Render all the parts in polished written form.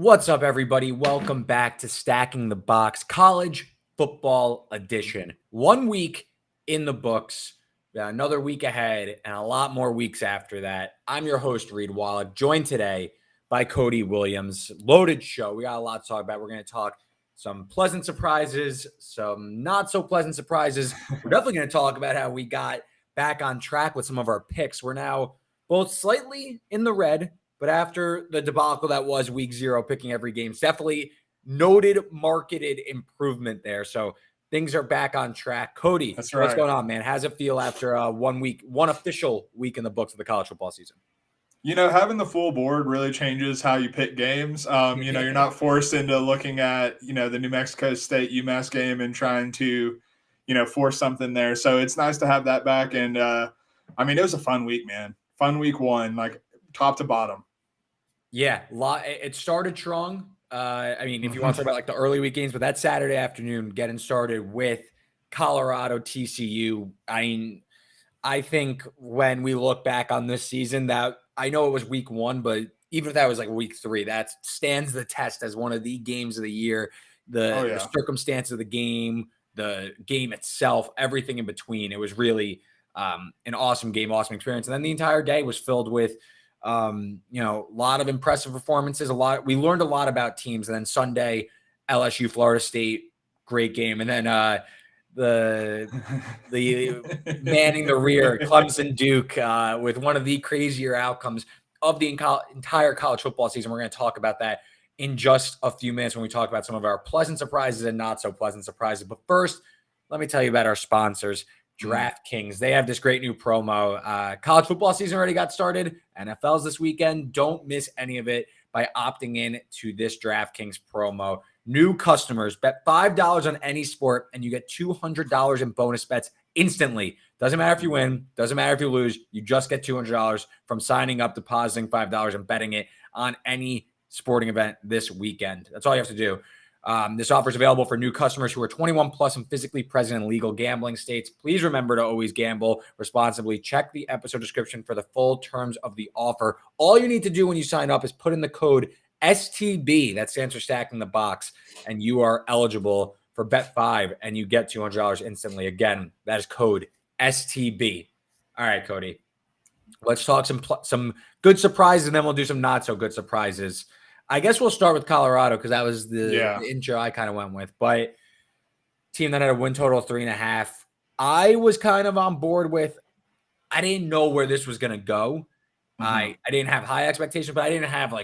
What's up, everybody? Welcome back to Stacking the Box College Football Edition. 1 week in the books, another week ahead, and a lot more weeks after that. I'm your host, Reed Wallach, joined today by Cody Williams. Loaded show. We got a lot to talk about. We're going to talk some pleasant surprises, some not so pleasant surprises. We're definitely going to talk about how we got back on track with some of our picks. We're now both slightly in the red, but after the debacle that was week 0, picking every game, it's definitely noted marketed improvement there. So things are back on track. Cody, That's right. What's going on, man? How's it feel after 1 week, one official week in the books of the college football season? You know, having the full board really changes how you pick games. You're not forced into looking at, the New Mexico State UMass game and trying to, force something there. So it's nice to have that back. And, it was a fun week, man. Fun week 1, like top to bottom. Yeah, it started strong. If you want to talk about like the early week games, but that Saturday afternoon getting started with Colorado TCU. I think when we look back on this season, that I know it was week 1, but even if that was like week 3, that stands the test as one of the games of the year. The circumstance of the game itself, everything in between. It was really an awesome game, awesome experience. And then the entire day was filled with a lot of impressive performances. We learned a lot about teams. And then Sunday, LSU, Florida State, great game. And then the manning the rear, Clemson Duke, with one of the crazier outcomes of the entire college football season. We're going to talk about that in just a few minutes when we talk about some of our pleasant surprises and not so pleasant surprises. But first, let me tell you about our sponsors, DraftKings. They have this great new promo. College football season already got started. NFL's this weekend. Don't miss any of it by opting in to this DraftKings promo. New customers bet $5 on any sport and you get $200 in bonus bets instantly. Doesn't matter if you win, doesn't matter if you lose. You just get $200 from signing up, depositing $5 and betting it on any sporting event this weekend. That's all you have to do. This offer is available for new customers who are 21 plus and physically present in legal gambling states. Please remember to always gamble responsibly. Check the episode description for the full terms of the offer. All you need to do when you sign up is put in the code STB, that stands for Stacking the Box, and you are eligible for Bet 5 and you get $200 instantly. Again, that is code STB. All right, Cody, let's talk some good surprises and then we'll do some not so good surprises. I guess we'll start with Colorado because that was the intro I kind of went with. But team that had a win total of 3.5. I was kind of on board with. I didn't know where this was going to go. I didn't have high expectations, but I didn't have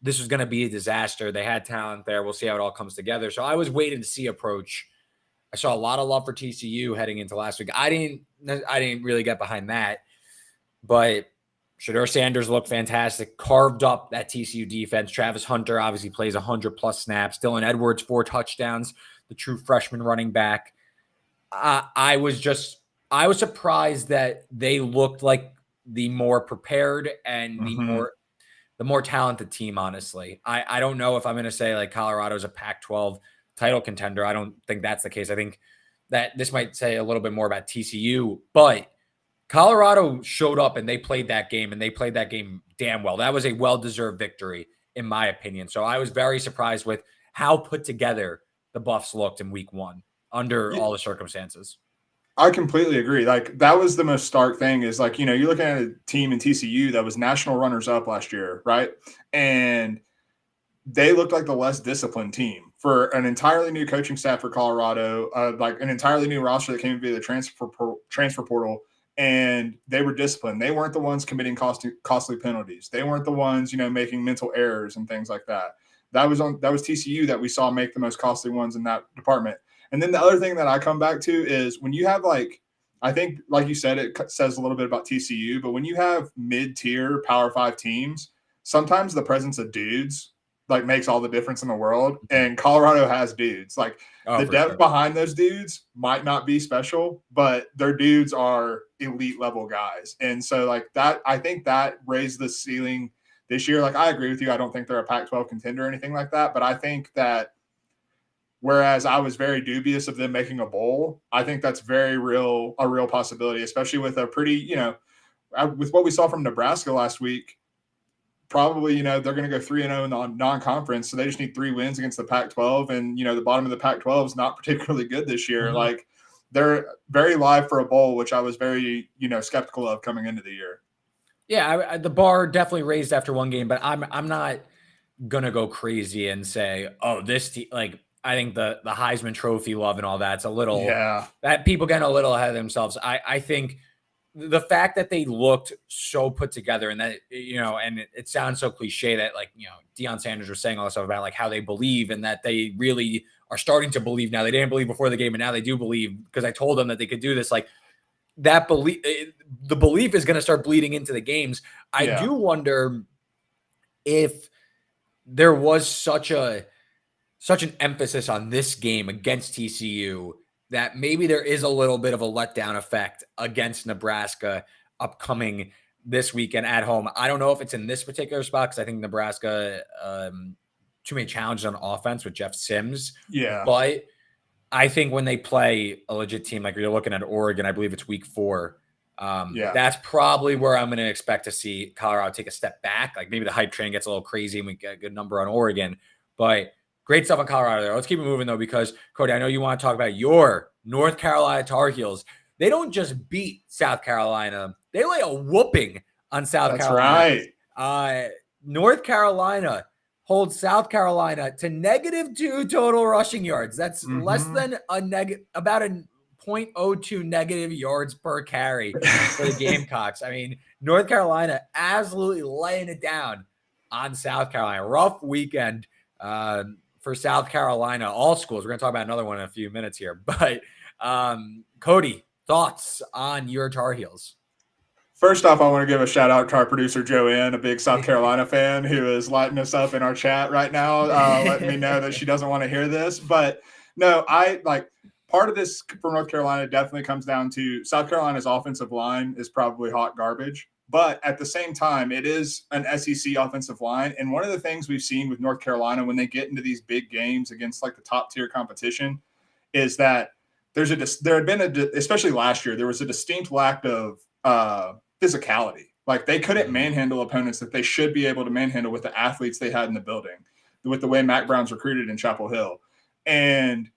this was going to be a disaster. They had talent there. We'll see how it all comes together. So I was waiting to see approach. I saw a lot of love for TCU heading into last week. I didn't really get behind that, but Shedeur Sanders looked fantastic, carved up that TCU defense. Travis Hunter obviously plays 100-plus snaps. Dylan Edwards, 4 touchdowns, the true freshman running back. I was surprised that they looked like the more prepared and the more talented team, honestly. I don't know if I'm going to say Colorado's a Pac-12 title contender. I don't think that's the case. I think that this might say a little bit more about TCU, but Colorado showed up and they played that game damn well. That was a well-deserved victory, in my opinion. So I was very surprised with how put together the Buffs looked in week 1 under all the circumstances. I completely agree. That was the most stark thing is you're looking at a team in TCU that was national runners up last year, right? And they looked like the less disciplined team for an entirely new coaching staff for Colorado, an entirely new roster that came via the transfer portal. And they were disciplined. They weren't the ones committing costly penalties. They weren't the ones, making mental errors and things like that. That was TCU that we saw make the most costly ones in that department. And then the other thing that I come back to is when you have I think like you said, it says a little bit about TCU, but when you have mid-tier Power 5 teams, sometimes the presence of dudes makes all the difference in the world. And Colorado has dudes. The depth behind those dudes might not be special, but their dudes are elite level guys. And so that, I think that raised the ceiling this year. I agree with you. I don't think they're a Pac-12 contender or anything like that, but I think that whereas I was very dubious of them making a bowl, I think that's a real possibility, especially with a pretty, with what we saw from Nebraska last week. probably, they're going to go 3-0 in the non-conference. So they just need 3 wins against the Pac-12. And, the bottom of the Pac-12 is not particularly good this year. Mm-hmm. Like, they're very live for a bowl, which I was very, skeptical of coming into the year. Yeah, the bar definitely raised after one game, but I'm not gonna go crazy and say, oh, this like I think the Heisman Trophy love and all that's a little that people getting a little ahead of themselves. I think the fact that they looked so put together and that and it sounds so cliche that like Deion Sanders was saying all this stuff about like how they believe and that they really are starting to believe now. They didn't believe before the game, and now they do believe because I told them that they could do this. Like that belief, the belief is going to start bleeding into the games. I do wonder if there was such an emphasis on this game against TCU that maybe there is a little bit of a letdown effect against Nebraska upcoming this weekend at home. I don't know if it's in this particular spot because I think Nebraska too many challenges on offense with Jeff Sims. Yeah. But I think when they play a legit team, like you're looking at Oregon, I believe it's week 4. That's probably where I'm going to expect to see Colorado take a step back. Like maybe the hype train gets a little crazy and we get a good number on Oregon, but great stuff on Colorado there. Let's keep it moving though, because Cody, I know you want to talk about your North Carolina Tar Heels. They don't just beat South Carolina. They lay a whooping on South Carolina. That's right. North Carolina holds South Carolina to -2 total rushing yards. That's less than about a 0.02 negative yards per carry for the Gamecocks. I mean, North Carolina absolutely laying it down on South Carolina. Rough weekend for South Carolina, all schools. We're going to talk about another one in a few minutes here. But Cody, thoughts on your Tar Heels? First off, I want to give a shout out to our producer, Joanne, a big South Carolina fan who is lighting us up in our chat right now, letting me know that she doesn't want to hear this. But no, part of this for North Carolina definitely comes down to South Carolina's offensive line is probably hot garbage. But at the same time, it is an SEC offensive line. And one of the things we've seen with North Carolina when they get into these big games against like the top tier competition is that there had been especially last year, there was a distinct lack of physicality. Like they couldn't manhandle opponents that they should be able to manhandle with the athletes they had in the building, with the way Mac Brown's recruited in Chapel Hill. And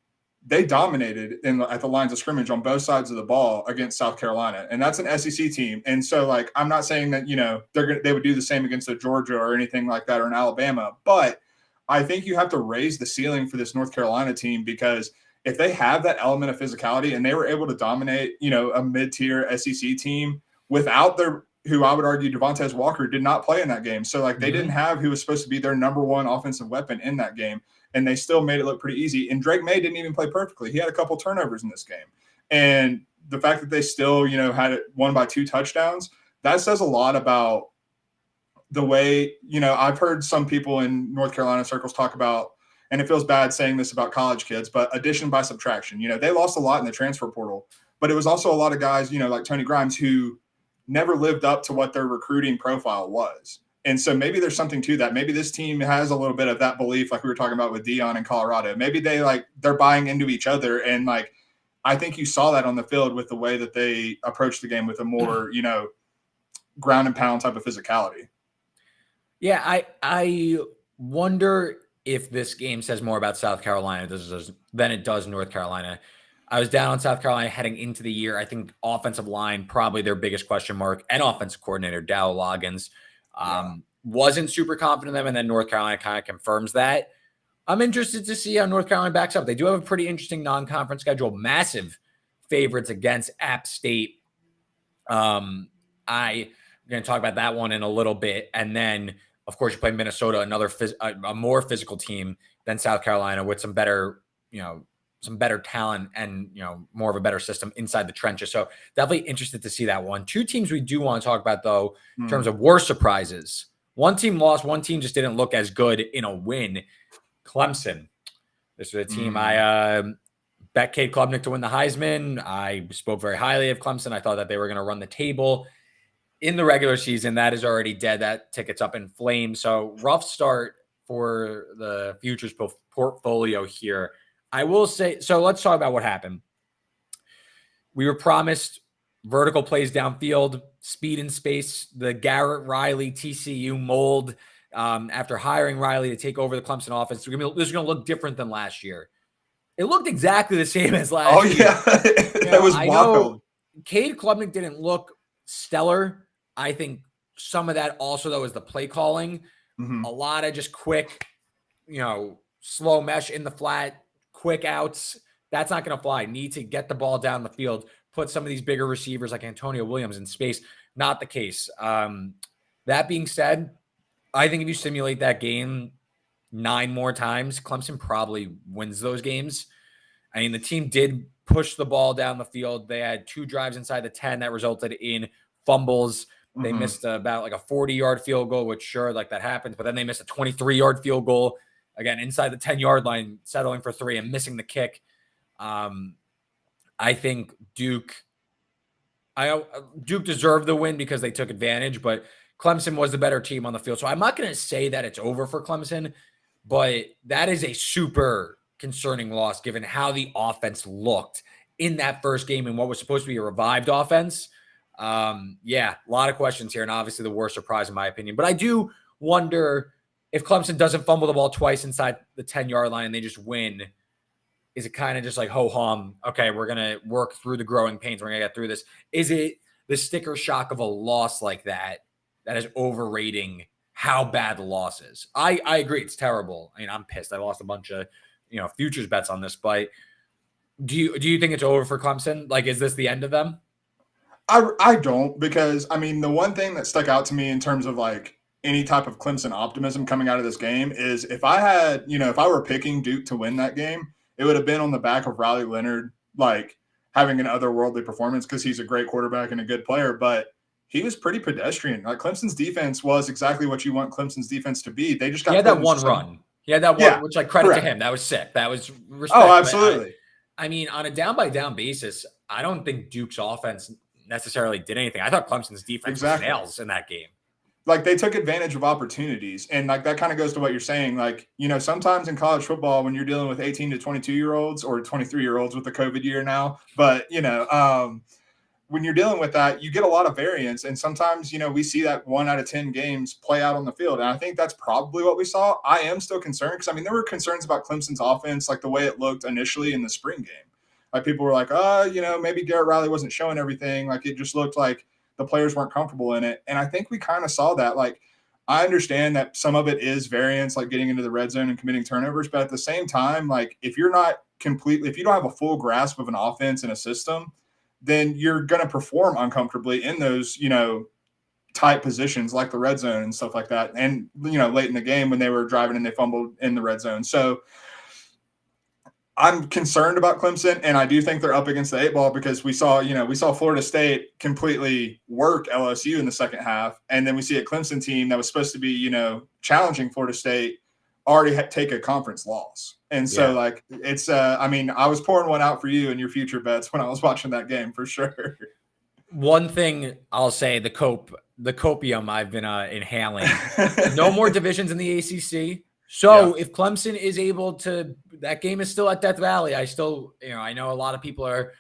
they dominated at the lines of scrimmage on both sides of the ball against South Carolina. And that's an SEC team. And so like, I'm not saying that, they would do the same against a Georgia or anything like that or an Alabama, but I think you have to raise the ceiling for this North Carolina team because if they have that element of physicality and they were able to dominate, a mid-tier SEC team without who I would argue Devontae Walker did not play in that game. So like they didn't have who was supposed to be their number one offensive weapon in that game. And they still made it look pretty easy. And Drake May didn't even play perfectly. He had a couple turnovers in this game. And the fact that they still, had it won by 2 touchdowns, that says a lot about the way, I've heard some people in North Carolina circles talk about, and it feels bad saying this about college kids, but addition by subtraction. They lost a lot in the transfer portal, but it was also a lot of guys, like Tony Grimes, who never lived up to what their recruiting profile was. And so maybe there's something to that. Maybe this team has a little bit of that belief, like we were talking about with Deion in Colorado. Maybe they're buying into each other. And I think you saw that on the field with the way that they approached the game with a more, ground and pound type of physicality. Yeah, I wonder if this game says more about South Carolina than it does North Carolina. I was down on South Carolina heading into the year. I think offensive line, probably their biggest question mark, and offensive coordinator, Dow Loggins. Wasn't super confident in them, and then North Carolina kind of confirms that. I'm interested to see how North Carolina backs up. They do have a pretty interesting non-conference schedule, massive favorites against App State. I'm going to talk about that one in a little bit, and then, of course, you play Minnesota, a more physical team than South Carolina with some better, some better talent and, more of a better system inside the trenches. So definitely interested to see that one. 2 teams we do want to talk about, though, in terms of worst surprises. One team lost. One team just didn't look as good in a win. Clemson. This was a team I bet Cade Klubnik to win the Heisman. I spoke very highly of Clemson. I thought that they were going to run the table in the regular season. That is already dead. That ticket's up in flames. So rough start for the futures portfolio here. I will say, so let's talk about what happened. We were promised vertical plays downfield, speed and space, the Garrett Riley TCU mold. After hiring Riley to take over the Clemson offense, this is going to look different than last year. It looked exactly the same as last year. Yeah. That was I wild. know Cade Klubnik didn't look stellar. I think some of that also, though, is the play calling. A lot of just quick, slow mesh in the flat, quick outs. That's not going to fly. Need to get the ball down the field, put some of these bigger receivers like Antonio Williams in space. Not the case. That being said, I think if you simulate that game 9 more times, Clemson probably wins those games. I mean, the team did push the ball down the field. They had 2 drives inside the 10 that resulted in fumbles. They missed about like a 40-yard field goal, which sure, like that happens, but then they missed a 23-yard field goal, again, inside the 10-yard line, settling for 3 and missing the kick. I think Duke deserved the win because they took advantage, but Clemson was the better team on the field. So I'm not going to say that it's over for Clemson, but that is a super concerning loss given how the offense looked in that first game and what was supposed to be a revived offense. A lot of questions here, and obviously the worst surprise in my opinion. But I do wonder if Clemson doesn't fumble the ball twice inside the 10-yard line and they just win, is it kind of just like ho-hum, okay, we're going to work through the growing pains, we're going to get through this? Is it the sticker shock of a loss like that is overrating how bad the loss is? I agree, it's terrible. I mean, I'm pissed. I lost a bunch of futures bets on this, but do you think it's over for Clemson? Like, is this the end of them? I don't, because I mean, the one thing that stuck out to me in terms of like any type of Clemson optimism coming out of this game is if I were picking Duke to win that game, it would have been on the back of Riley Leonard, like having an otherworldly performance because he's a great quarterback and a good player, but he was pretty pedestrian. Like Clemson's defense was exactly what you want Clemson's defense to be. They just got that one run. He had that one, which like credit to him. That was sick. That was respect. Oh, absolutely. I mean, on a down by down basis, I don't think Duke's offense necessarily did anything. I thought Clemson's defense was nails in that game. Like they took advantage of opportunities. And like that kind of goes to what you're saying. Like, sometimes in college football, when you're dealing with 18 to 22-year-olds or 23-year-olds with the COVID year now, but when you're dealing with that, you get a lot of variance. And sometimes, we see that 1 out of 10 games play out on the field. And I think that's probably what we saw. I am still concerned because, I mean, there were concerns about Clemson's offense, like the way it looked initially in the spring game. Like people were like, maybe Garrett Riley wasn't showing everything. Like it just looked like the players weren't comfortable in it. And I think we kind of saw that. Like, I understand that some of it is variance, like getting into the red zone and committing turnovers. But at the same time, like if you don't have a full grasp of an offense and a system, then you're going to perform uncomfortably in those, tight positions like the red zone and stuff like that. And, late in the game when they were driving and they fumbled in the red zone. So I'm concerned about Clemson, and I do think they're up against the 8 ball because we saw Florida State completely work LSU in the second half. And then we see a Clemson team that was supposed to be, challenging Florida State already take a conference loss. And so it's I was pouring one out for you in your future bets when I was watching that game for sure. One thing I'll say, the copium I've been inhaling, no more divisions in the ACC. So if Clemson is able to, that game is still at Death Valley. I still, I know a lot of people are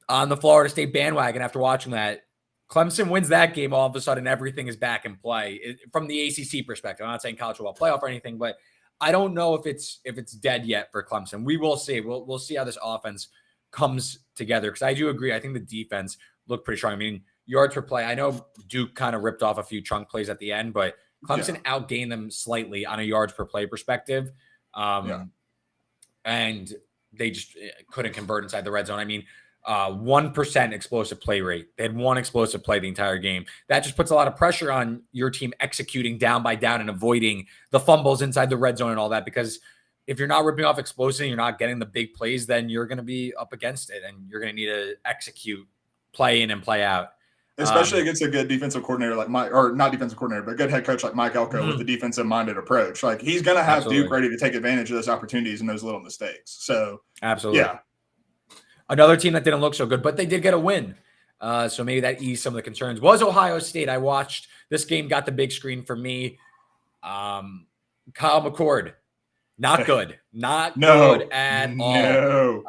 on the Florida State bandwagon after watching that. Clemson wins that game, all of a sudden everything is back in play from the ACC perspective. I'm not saying college football playoff or anything, but I don't know if it's dead yet for Clemson. We will see. We'll see how this offense comes together because I do agree. I think the defense looked pretty strong. I mean, yards per play. I know Duke kind of ripped off a few chunk plays at the end, but Clemson outgained them slightly on a yards per play perspective. And they just couldn't convert inside the red zone. I mean, 1% explosive play rate. They had 1 explosive play the entire game. That just puts a lot of pressure on your team executing down by down and avoiding the fumbles inside the red zone and all that. Because if you're not ripping off explosive, you're not getting the big plays, then you're going to be up against it and you're going to need to execute, play in and play out. Especially against a good defensive coordinator like not defensive coordinator, but a good head coach like Mike Elko with the defensive-minded approach. Like he's going to have Duke ready to take advantage of those opportunities and those little mistakes. So absolutely, yeah. Another team that didn't look so good, but they did get a win. So maybe that eased some of the concerns. Was Ohio State. I watched this game, got the big screen for me. Kyle McCord, not good, not good at all.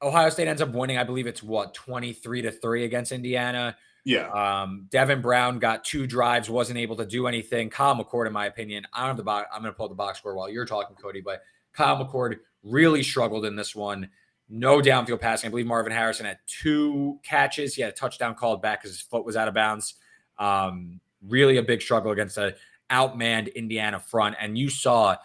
Ohio State ends up winning. I believe it's 23-3 against Indiana. Yeah. Devin Brown got 2 drives, wasn't able to do anything. Kyle McCord, in my opinion, I don't have the box. I'm going to pull up the box score while you're talking, Cody, but Kyle McCord really struggled in this one. No downfield passing. I believe Marvin Harrison had 2 catches. He had a touchdown called back because his foot was out of bounds. Really a big struggle against a outmanned Indiana front. And you saw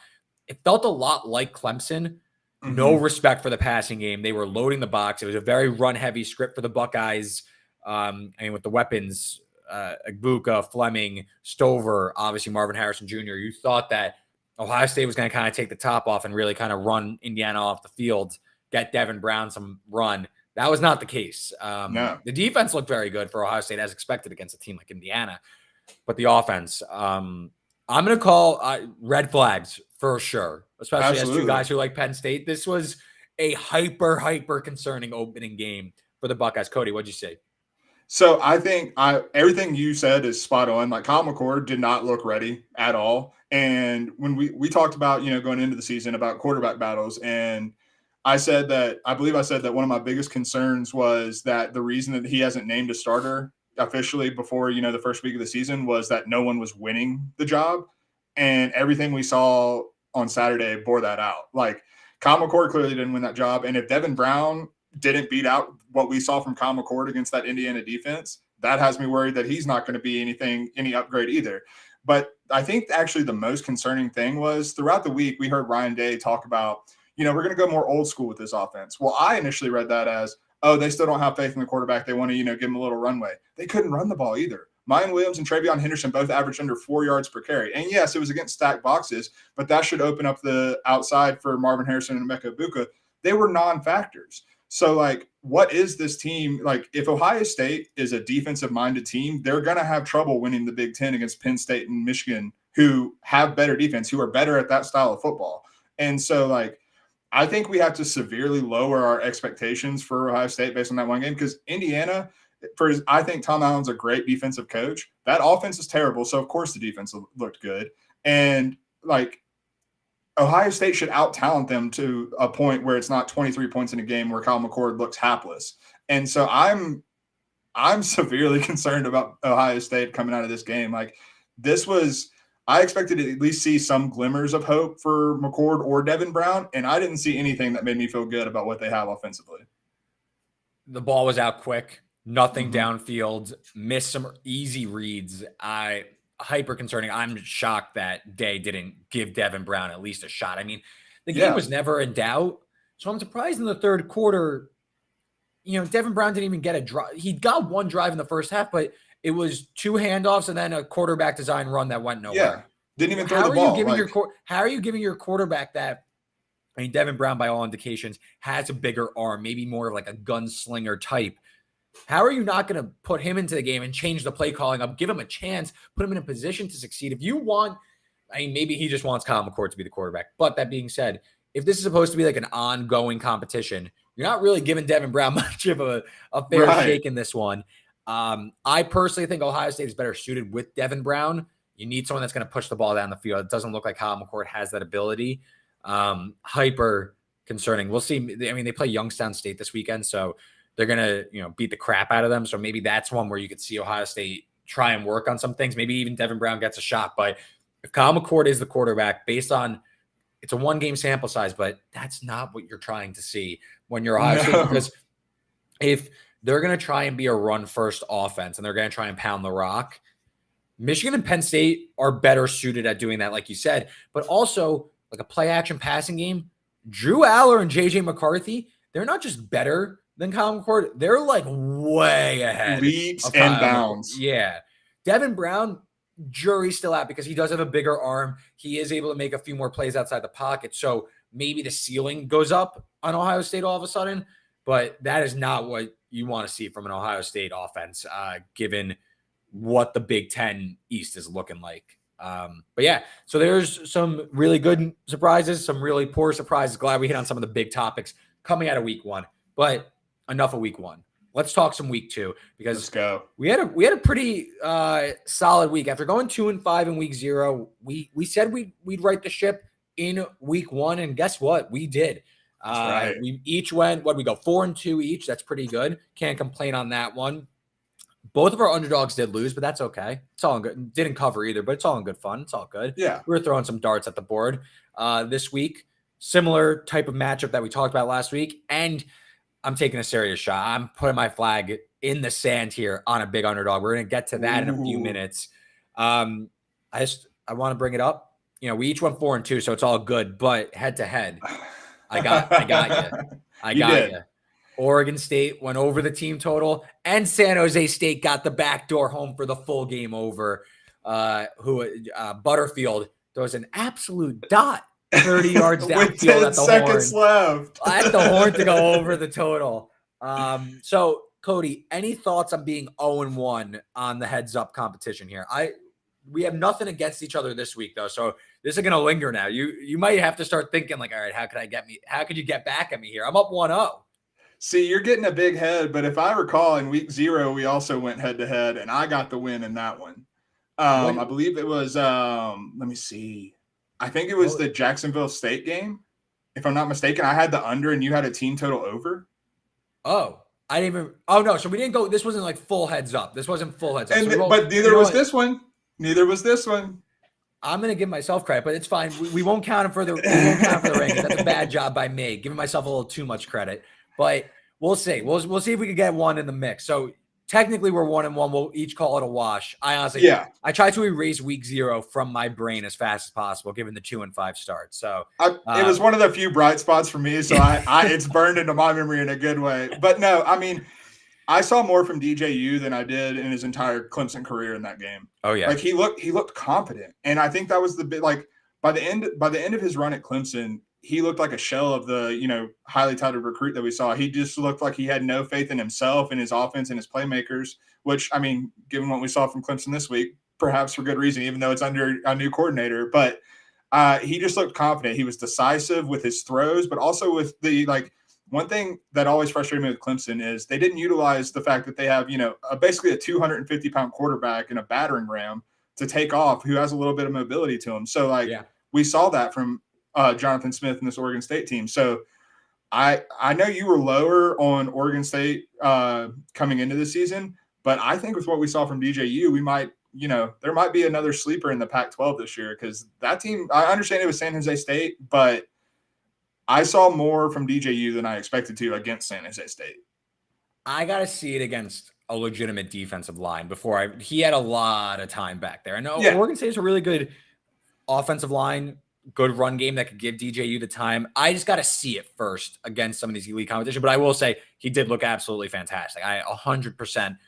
it felt a lot like Clemson. No respect for the passing game. They were loading the box. It was a very run-heavy script for the Buckeyes. With the weapons, Agbuka, Fleming, Stover, obviously Marvin Harrison Jr., you thought that Ohio State was going to kind of take the top off and really kind of run Indiana off the field, get Devin Brown some run. That was not the case. No. The defense looked very good for Ohio State as expected against a team like Indiana, but the offense, I'm going to call red flags for sure, especially as 2 guys who like Penn State. This was a hyper concerning opening game for the Buckeyes. Cody, what'd you say? So I think everything you said is spot on. Like Kyle McCord did not look ready at all. And when we talked about, going into the season about quarterback battles, and I believe I said that one of my biggest concerns was that the reason that he hasn't named a starter officially before, the first week of the season was that no one was winning the job. And everything we saw on Saturday bore that out. Like Kyle McCord clearly didn't win that job. And if Devin Brown didn't beat out what we saw from Kyle McCord against that Indiana defense, that has me worried that he's not going to be any upgrade either. But I think actually the most concerning thing was throughout the week, we heard Ryan Day talk about, we're going to go more old school with this offense. Well, I initially read that as, they still don't have faith in the quarterback. They want to, give him a little runway. They couldn't run the ball either. Mayan Williams and Travion Henderson both averaged under 4 yards per carry. And yes, it was against stacked boxes, but that should open up the outside for Marvin Harrison and Emeka Egbuka. They were non-factors. So, what is this team? If Ohio State is a defensive-minded team, they're going to have trouble winning the Big Ten against Penn State and Michigan, who have better defense, who are better at that style of football. And so, I think we have to severely lower our expectations for Ohio State based on that one game because Indiana, I think Tom Allen's a great defensive coach. That offense is terrible, so of course the defense looked good. And, Ohio State should out-talent them to a point where it's not 23 points in a game where Kyle McCord looks hapless. And so I'm severely concerned about Ohio State coming out of this game. I expected to at least see some glimmers of hope for McCord or Devin Brown, and I didn't see anything that made me feel good about what they have offensively. The ball was out quick, nothing downfield, missed some easy reads. Hyper concerning. I'm shocked that Day didn't give Devin Brown at least a shot. I mean, the game was never in doubt. So I'm surprised in the third quarter, Devin Brown didn't even get a drive. He got 1 drive in the first half, but it was 2 handoffs and then a quarterback design run that went nowhere. Yeah, didn't even throw the ball. How are you giving your quarterback that? I mean, Devin Brown, by all indications, has a bigger arm, maybe more of like a gunslinger type. How are you not going to put him into the game and change the play calling up, give him a chance, put him in a position to succeed? If you want, maybe he just wants Kyle McCord to be the quarterback. But that being said, if this is supposed to be like an ongoing competition, you're not really giving Devin Brown much of a fair shake in this one. I personally think Ohio State is better suited with Devin Brown. You need someone that's going to push the ball down the field. It doesn't look like Kyle McCord has that ability. Hyper concerning. We'll see. They play Youngstown State this weekend, so they're going to, beat the crap out of them. So maybe that's one where you could see Ohio State try and work on some things. Maybe even Devin Brown gets a shot. But if Kyle McCord is the quarterback, based on it's a 1-game sample size, but that's not what you're trying to see when you're Ohio State. Because if they're going to try and be a run-first offense and they're going to try and pound the rock, Michigan and Penn State are better suited at doing that, like you said. But also, like a play-action passing game, Drew Aller and J.J. McCarthy, they're not just better than Kyle McCord, they're way ahead. Leaps and bounds. Yeah. Devin Brown, jury's still out because he does have a bigger arm. He is able to make a few more plays outside the pocket. So maybe the ceiling goes up on Ohio State all of a sudden, but that is not what you want to see from an Ohio State offense, given what the Big Ten East is looking like. But yeah, so there's some really good surprises, some really poor surprises. Glad we hit on some of the big topics coming out of week 1, but enough of week 1. Let's talk some week 2 because let's go. We had a pretty solid week after going 2-5 in week 0. We said we'd right the ship in week 1, and guess what? We did. That's right. We each went, we go 4-2 each. That's pretty good. Can't complain on that one. Both of our underdogs did lose, but that's okay. It's all good. Didn't cover either, but it's all in good fun. It's all good. Yeah. We were throwing some darts at the board this week. Similar type of matchup that we talked about last week. And I'm taking a serious shot. I'm putting my flag in the sand here on a big underdog. We're going to get to that in a few minutes. I want to bring it up. We each went 4-2, so it's all good. But head to head, I got you. I got you. Oregon State went over the team total, and San Jose State got the backdoor home for the full game over. Butterfield throws an absolute dot 30 yards downfield with 10 at the seconds horn. left. At the horn to go over the total. So, Cody, any thoughts on being 0-1 on the heads up competition here? We have nothing against each other this week, though, so this is going to linger now. You might have to start thinking like, all right, how could you get back at me here? I'm up 1-0. See, you're getting a big head, but if I recall, in week 0, we also went head-to-head, and I got the win in that one. I believe it was, let me see. I think it was the Jacksonville State game. If I'm not mistaken, I had the under, and you had a team total over. Oh, I didn't even – oh, no, so we didn't go – this wasn't like full heads up. This wasn't full heads up. But neither was this one. Neither was this one. I'm going to give myself credit, but it's fine. We won't count him for the rankings. That's a bad job by me, giving myself a little too much credit. But we'll see. We'll see if we can get one in the mix. So technically we're 1-1. We'll each call it a wash. I honestly, I try to erase week 0 from my brain as fast as possible, given the 2-5 start. So it was one of the few bright spots for me. So it's burned into my memory in a good way. But no, I mean, I saw more from DJU than I did in his entire Clemson career in that game. Oh yeah, like he looked confident, and I think that was the bit. Like by the end of his run at Clemson, he looked like a shell of the highly touted recruit that we saw. He just looked like he had no faith in himself and his offense and his playmakers. Which, I mean, given what we saw from Clemson this week, perhaps for good reason, even though it's under a new coordinator. But he just looked confident. He was decisive with his throws, but also with the one thing that always frustrated me with Clemson is they didn't utilize the fact that they have, basically a 250-pound quarterback and a battering ram to take off who has a little bit of mobility to him. So, we saw that from Jonathan Smith and this Oregon State team. So I know you were lower on Oregon State coming into the season, but I think with what we saw from DJU, we might, there might be another sleeper in the Pac-12 this year because that team, I understand it was San Jose State, but I saw more from DJU than I expected to against San Jose State. I got to see it against a legitimate defensive line before he had a lot of time back there. I know Oregon State is a really good offensive line, good run game that could give DJU the time. I just got to see it first against some of these elite competition. But I will say he did look absolutely fantastic. I 100%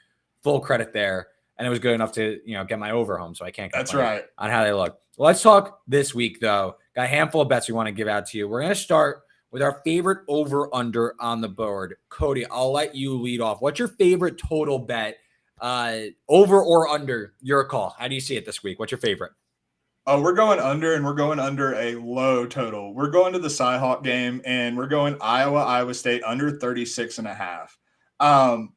full credit there. And it was good enough to, get my over home. So I can't complain on how they look. Well, let's talk this week, though. Got a handful of bets we want to give out to you. We're going to start with our favorite over-under on the board. Cody, I'll let you lead off. What's your favorite total bet? Over or under? Your call. How do you see it this week? What's your favorite? Oh, we're going under, and we're going under a low total. We're going to the Cyhawk game, and we're going Iowa State under 36.5. I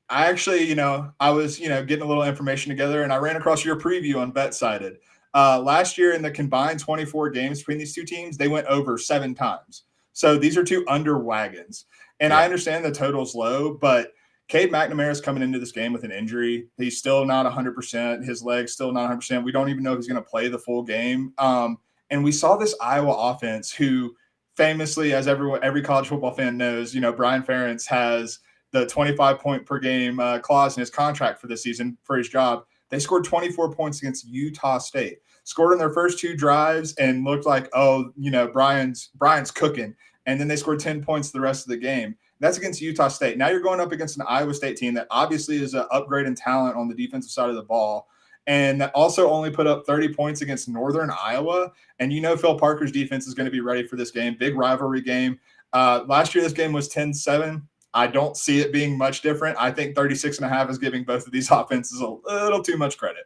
actually, I was, getting a little information together, and I ran across your preview on BetSided. Last year in the combined 24 games between these two teams, they went over 7 times. So these are two under wagons. And I understand the total's low, but Cade McNamara is coming into this game with an injury. He's still not 100%. His leg's still not 100%. We don't even know if he's going to play the full game. And we saw this Iowa offense who famously, as every college football fan knows, Brian Ferentz has the 25 point per game clause in his contract for this season for his job. They scored 24 points against Utah State, scored in their first 2 drives and looked like, Brian's cooking. And then they scored 10 points the rest of the game. That's against Utah State. Now you're going up against an Iowa State team that obviously is an upgrade in talent on the defensive side of the ball, and that also only put up 30 points against Northern Iowa. And Phil Parker's defense is going to be ready for this game. Big rivalry game. Last year, this game was 10-7. I don't see it being much different. I think 36.5 is giving both of these offenses a little too much credit.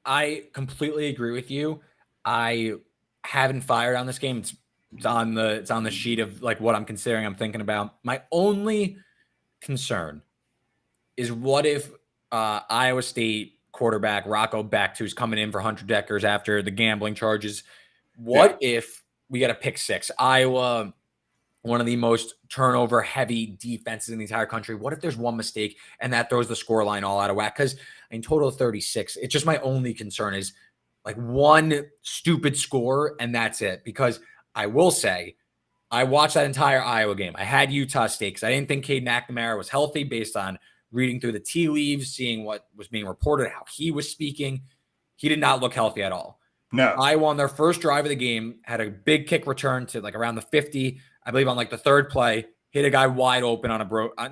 I completely agree with you. I haven't fired on this game. It's on the sheet of what I'm considering, I'm thinking about. My only concern is what if Iowa State quarterback Rocco Becht, who's coming in for Hunter Deckers after the gambling charges, what if we get a pick 6? Iowa one of the most turnover heavy defenses in the entire country. What if there's one mistake and that throws the score line all out of whack? Because in total of 36, it's just my only concern is like one stupid score and that's it. Because I will say, I watched that entire Iowa game. I had Utah State because I didn't think Cade McNamara was healthy based on reading through the tea leaves, seeing what was being reported, how he was speaking. He did not look healthy at all. No. Iowa on their first drive of the game had a big kick return to like around the 50, I believe on like the third play, hit a guy wide open on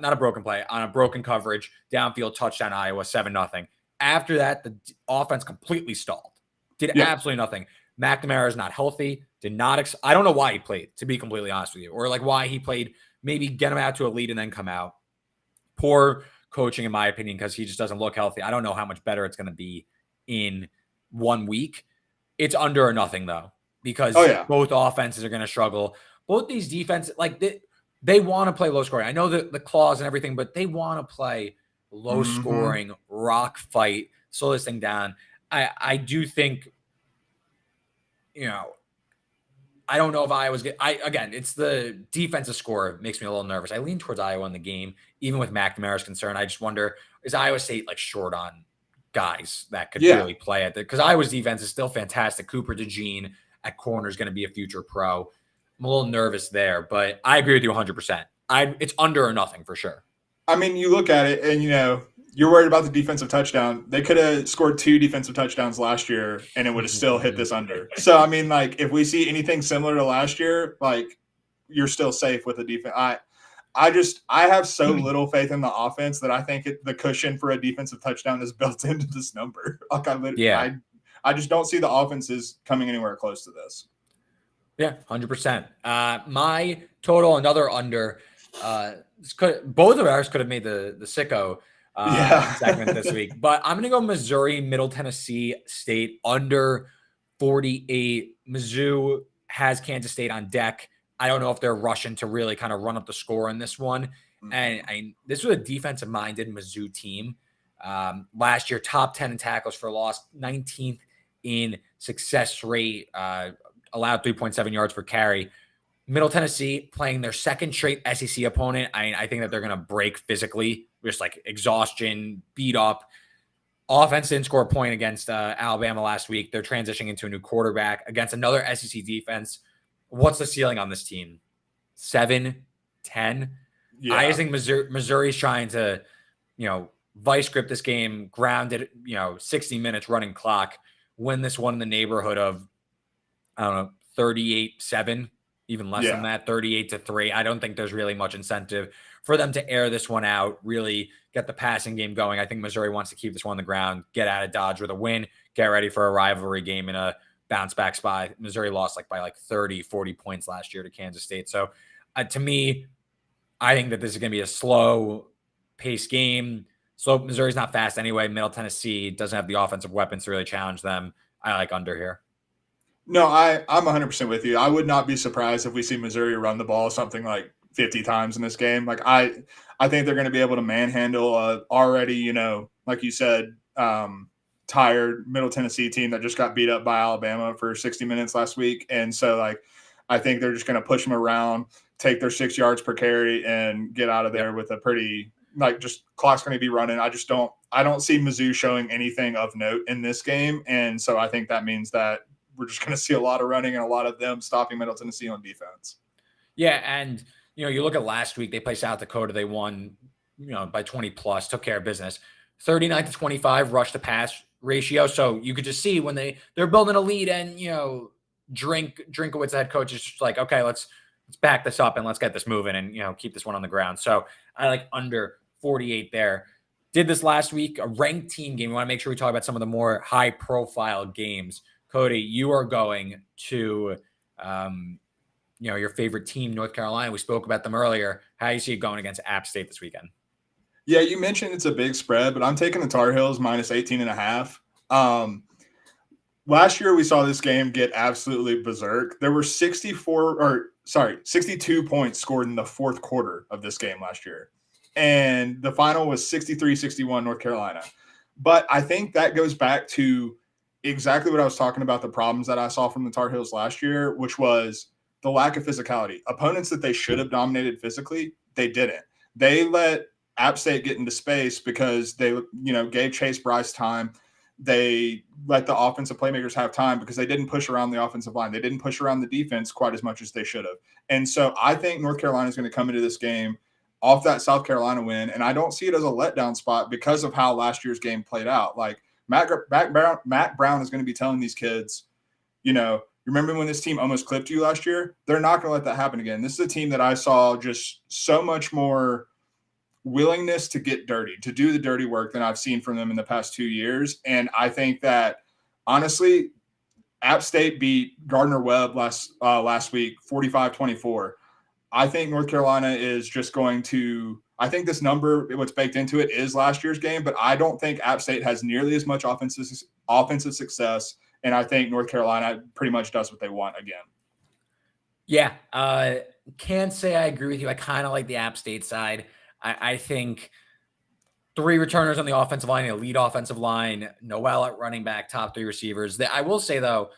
not a broken play, on a broken coverage, downfield touchdown Iowa, 7-0. After that, the offense completely stalled. Did absolutely nothing. McNamara is not healthy. Did not. I don't know why he played, to be completely honest with you, or like why he played. Maybe get him out to a lead and then come out. Poor coaching, in my opinion, because he just doesn't look healthy. I don't know how much better it's going to be in 1 week. It's under or nothing though, because both offenses are going to struggle. Both these defenses, like they want to play low scoring. I know the clause and everything, but they want to play low scoring, rock fight, slow this thing down. I do think, I don't know if Iowa's good. Again, it's the defensive score makes me a little nervous. I lean towards Iowa in the game, even with McNamara's concern. I just wonder, is Iowa State like short on guys that could really play at it? Because Iowa's defense is still fantastic. Cooper DeJean at corner is going to be a future pro. I'm a little nervous there, but I agree with you 100%. It's under or nothing for sure. I mean, you look at it and, you're worried about the defensive touchdown. They could have scored 2 defensive touchdowns last year and it would have still hit this under. So, I mean, like if we see anything similar to last year, like you're still safe with the defense. I have so little faith in the offense that I think the cushion for a defensive touchdown is built into this number. Like I just don't see the offenses coming anywhere close to this. Yeah, 100%. My total, another under. Both of ours could have made the Sicko segment this week, but I'm going to go Missouri, Middle Tennessee State under 48. Mizzou has Kansas State on deck. I don't know if they're rushing to really kind of run up the score in this one. And this was a defensive minded Mizzou team. Last year, top 10 in tackles for loss, 19th in success rate, allowed 3.7 yards per carry. Middle Tennessee playing their second straight SEC opponent. I think that they're going to break physically, just like exhaustion, beat up. Offense didn't score a point against Alabama last week. They're transitioning into a new quarterback against another SEC defense. What's the ceiling on this team? 7, 10? Yeah. I just think Missouri's trying to, vice grip this game, grounded, 60 minutes running clock, win this one in the neighborhood of, 38-7. Even less than that, 38-3. I don't think there's really much incentive for them to air this one out, really get the passing game going. I think Missouri wants to keep this one on the ground, get out of Dodge with a win, get ready for a rivalry game in a bounce back spot. Missouri lost by 30, 40 points last year to Kansas State. So to me, I think that this is going to be a slow pace game. Missouri's not fast anyway. Middle Tennessee doesn't have the offensive weapons to really challenge them. I like under here. No, I'm 100% with you. I would not be surprised if we see Missouri run the ball something like 50 times in this game. Like I think they're going to be able to manhandle already, like you said, tired Middle Tennessee team that just got beat up by Alabama for 60 minutes last week. And so I think they're just going to push them around, take their 6 yards per carry and get out of there with a pretty just clock's going to be running. I don't see Mizzou showing anything of note in this game. And so I think that means that we're just going to see a lot of running and a lot of them stopping Middle Tennessee on defense. Yeah. And, you look at last week, they played South Dakota. They won, by 20 plus, took care of business, 39-25 rush to pass ratio. So you could just see when they're building a lead and, Drinkowitz, the head coach, is just like, okay, let's back this up and let's get this moving and, keep this one on the ground. So I like under 48 there. Did this last week, a ranked team game. We want to make sure we talk about some of the more high profile games. Cody, you are going to, your favorite team, North Carolina. We spoke about them earlier. How do you see it going against App State this weekend? Yeah, you mentioned it's a big spread, but I'm taking the Tar Heels minus 18.5. Last year, we saw this game get absolutely berserk. There were 62 points scored in the fourth quarter of this game last year. And the final was 63-61 North Carolina. But I think that goes back to exactly what I was talking about, the problems that I saw from the Tar Heels last year, which was the lack of physicality. Opponents that they should have dominated physically, they didn't. They let App State get into space because they, gave Chase Bryce time. They let the offensive playmakers have time because they didn't push around the offensive line. They didn't push around the defense quite as much as they should have. And so I think North Carolina is going to come into this game off that South Carolina win, and I don't see it as a letdown spot because of how last year's game played out. Like Matt Brown is going to be telling these kids, remember when this team almost clipped you last year? They're not going to let that happen again. This is a team that I saw just so much more willingness to get dirty, to do the dirty work than I've seen from them in the past 2 years. And I think that, honestly, App State beat Gardner-Webb last week, 45-24. I think North Carolina is just going to – I think this number, what's baked into it, is last year's game, but I don't think App State has nearly as much offensive success, and I think North Carolina pretty much does what they want again. Yeah, can't say I agree with you. I kind of like the App State side. I think 3 returners on the offensive line, an elite offensive line, Noel at running back, top 3 receivers. I will say, though,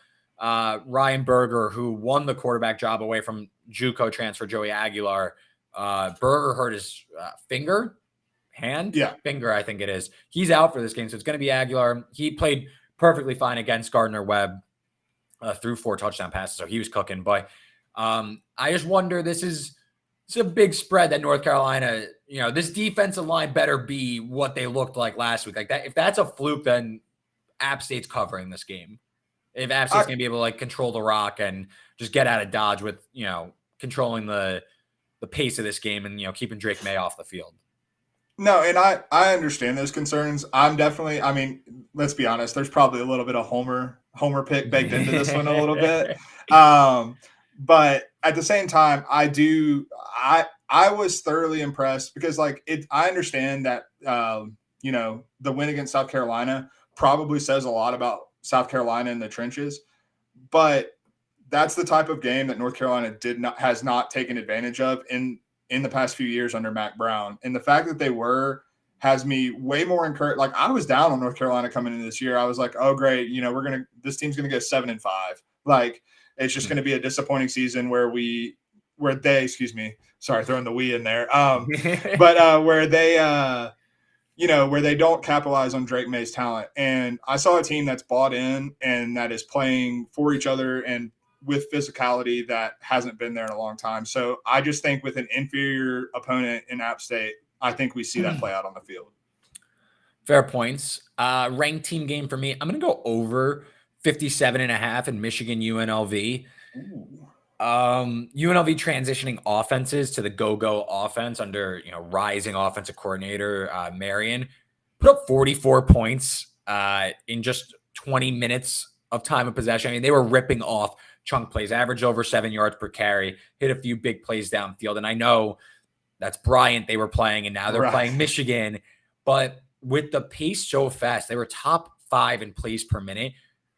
Ryan Berger, who won the quarterback job away from JUCO transfer Joey Aguilar, Berger hurt his finger, I think it is. He's out for this game, so it's going to be Aguilar. He played perfectly fine against Gardner-Webb, threw 4 touchdown passes, so he was cooking. But I just wonder, it's a big spread that North Carolina, this defensive line better be what they looked like last week. Like that, if that's a fluke, then App State's covering this game. If App State's going to be able to control the rock and just get out of dodge with, controlling the pace of this game and, keeping Drake May off the field. No, and I understand those concerns. Let's be honest, there's probably a little bit of Homer pick baked into this one a little bit. But at the same time, I was thoroughly impressed because I understand that, the win against South Carolina probably says a lot about South Carolina in the trenches, but that's the type of game that North Carolina has not taken advantage of in the past few years under Matt Brown. And the fact that they has me way more encouraged. Like, I was down on North Carolina coming into this year. I was like, oh great, this team's going to go 7-5. Like, it's just going to be a disappointing season where they, sorry, throwing the we in there. But where they don't capitalize on Drake May's talent. And I saw a team that's bought in and that is playing for each other and with physicality that hasn't been there in a long time. So I just think with an inferior opponent in App State, I think we see that play out on the field. Fair points. Ranked team game for me. I'm going to go over 57.5 in Michigan UNLV. Ooh. UNLV transitioning offenses to the go-go offense under, rising offensive coordinator, Marion, put up 44 points in just 20 minutes of time of possession. I mean, they were ripping off chunk plays, averaged over 7 yards per carry, hit a few big plays downfield. And I know that's Bryant they were playing, and now they're playing Michigan. But with the pace so fast, they were top 5 in plays per minute.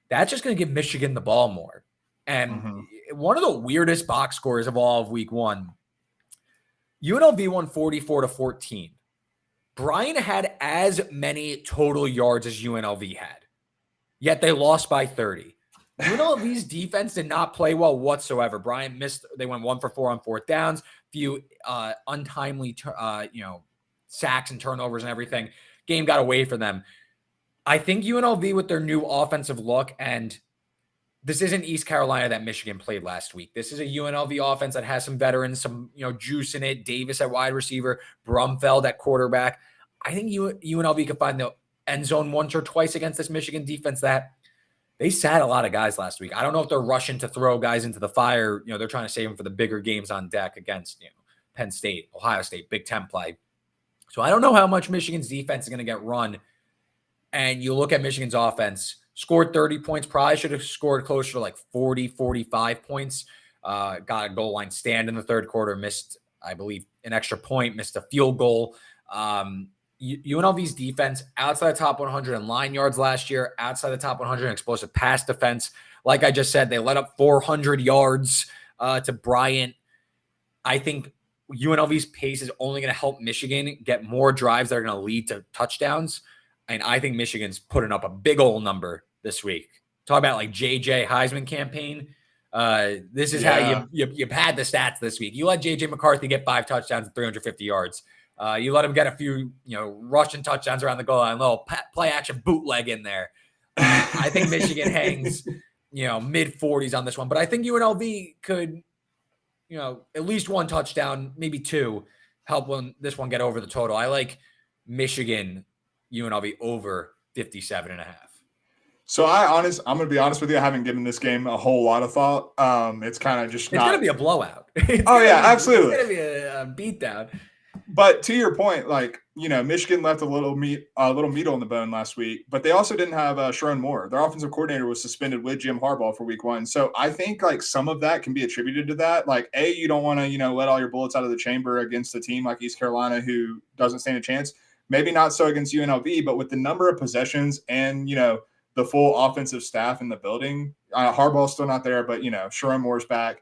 That's just going to give Michigan the ball more. And one of the weirdest box scores of all of week 1, UNLV won 44-14. Bryant had as many total yards as UNLV had, yet they lost by 30. UNLV's defense did not play well whatsoever. Bryant missed. They went 1 for 4 on 4th downs, few untimely, sacks and turnovers and everything. Game got away from them. I think UNLV with their new offensive look, and this isn't East Carolina that Michigan played last week. This is a UNLV offense that has some veterans, some juice in it. Davis at wide receiver, Brumfeld at quarterback. I think UNLV could find the end zone once or twice against this Michigan defense that they sat a lot of guys last week. I don't know if they're rushing to throw guys into the fire. They're trying to save them for the bigger games on deck against Penn State, Ohio State, Big Ten play. So I don't know how much Michigan's defense is going to get run. And you look at Michigan's offense, scored 30 points, probably should have scored closer to 40, 45 points. Got a goal line stand in the third quarter, missed, I believe, an extra point, missed a field goal. UNLV's defense, outside the top 100 in line yards last year, outside the top 100 in explosive pass defense. Like I just said, they let up 400 yards to Bryant. I think UNLV's pace is only going to help Michigan get more drives that are going to lead to touchdowns. And I think Michigan's putting up a big old number this week. Talk about JJ Heisman campaign. This is how you pad the stats this week. You let JJ McCarthy get 5 touchdowns and 350 yards. You let him get a few, rushing touchdowns around the goal line, a little play action bootleg in there. I think Michigan hangs, mid 40s on this one, but I think UNLV could, at least 1 touchdown, maybe 2, help this one get over the total. I like Michigan, UNLV over 57.5. So I'm going to be honest with you. I haven't given this game a whole lot of thought. It's kind of just it's going to be a blowout. Absolutely. It's going to be a beatdown. But to your point, Michigan left a little meat on the bone last week, but they also didn't have Sharon Moore. Their offensive coordinator was suspended with Jim Harbaugh for week 1. So I think some of that can be attributed to that. You don't want to, let all your bullets out of the chamber against a team like East Carolina who doesn't stand a chance. Maybe not so against UNLV, but with the number of possessions and, the full offensive staff in the building, Harbaugh's still not there, but, Sharon Moore's back.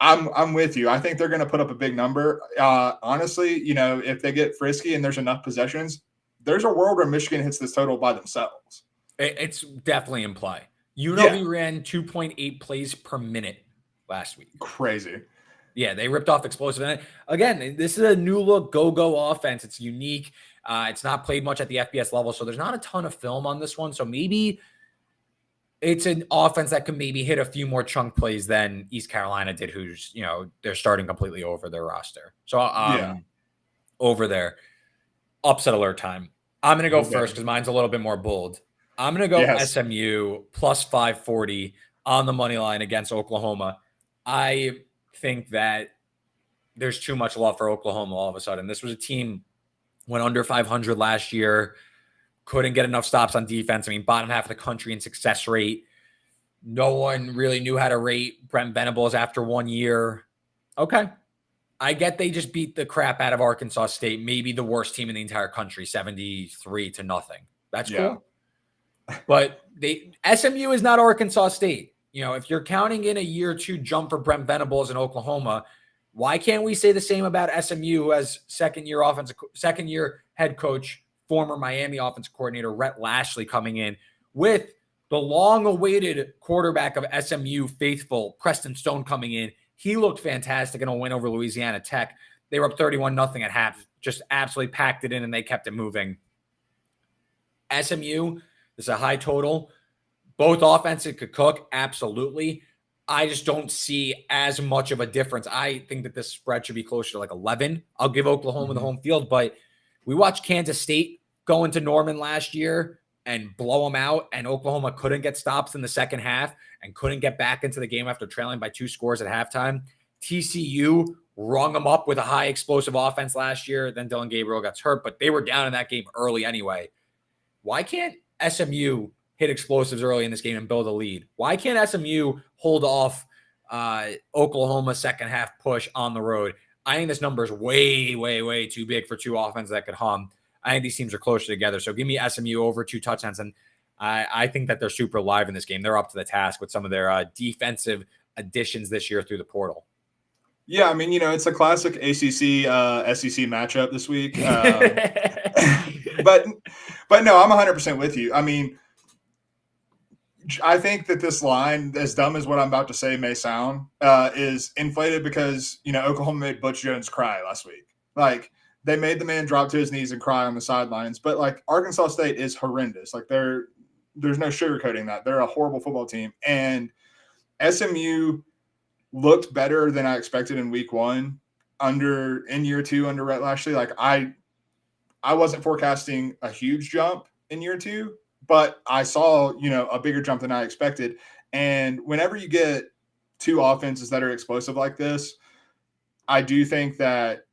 I'm with you. I think they're going to put up a big number. Honestly, if they get frisky and there's enough possessions, there's a world where Michigan hits this total by themselves. It's definitely in play. UNLV ran 2.8 plays per minute last week. Crazy. Yeah, they ripped off explosive. And again, this is a new look go offense. It's unique. It's not played much at the FBS level, so there's not a ton of film on this one. So maybe it's an offense that can maybe hit a few more chunk plays than East Carolina did, who's, they're starting completely over their roster. So over there, upset alert time. I'm going to go first because mine's a little bit more bold. I'm going to go SMU plus 540 on the money line against Oklahoma. I think that there's too much love for Oklahoma all of a sudden. This was a team went under 500 last year, couldn't get enough stops on defense. Bottom half of the country in success rate. No one really knew how to rate Brent Venables after 1 year. Okay. I get they just beat the crap out of Arkansas State, maybe the worst team in the entire country, 73-0. That's cool. But SMU is not Arkansas State. If you're counting in a year or 2 jump for Brent Venables in Oklahoma, why can't we say the same about SMU, who has second year head coach, former Miami offensive coordinator Rhett Lashley coming in with the long-awaited quarterback of SMU faithful, Preston Stone, coming in. He looked fantastic in a win over Louisiana Tech. They were up 31-0 at half, just absolutely packed it in, and they kept it moving. SMU, this is a high total. Both offenses could cook, absolutely. I just don't see as much of a difference. I think that this spread should be closer to 11. I'll give Oklahoma the home field, but we watched Kansas State go into Norman last year and blow them out, and Oklahoma couldn't get stops in the second half and couldn't get back into the game after trailing by 2 scores at halftime. TCU rung them up with a high explosive offense last year. Then Dylan Gabriel got hurt, but they were down in that game early anyway. Why can't SMU hit explosives early in this game and build a lead? Why can't SMU hold off Oklahoma second half push on the road? I think this number is way, way, way too big for 2 offenses that could hum. I think these teams are closer together. So give me SMU over 2 touchdowns. And I think that they're super live in this game. They're up to the task with some of their defensive additions this year through the portal. Yeah, it's a classic ACC SEC matchup this week. But no, I'm 100% with you. I think that this line, as dumb as what I'm about to say may sound, is inflated because, Oklahoma made Butch Jones cry last week. They made the man drop to his knees and cry on the sidelines. But, Arkansas State is horrendous. There's no sugarcoating that. They're a horrible football team. And SMU looked better than I expected in week 1 in year 2 under Rhett Lashley. I wasn't forecasting a huge jump in year 2. But I saw, a bigger jump than I expected. And whenever you get 2 offenses that are explosive like this, I do think that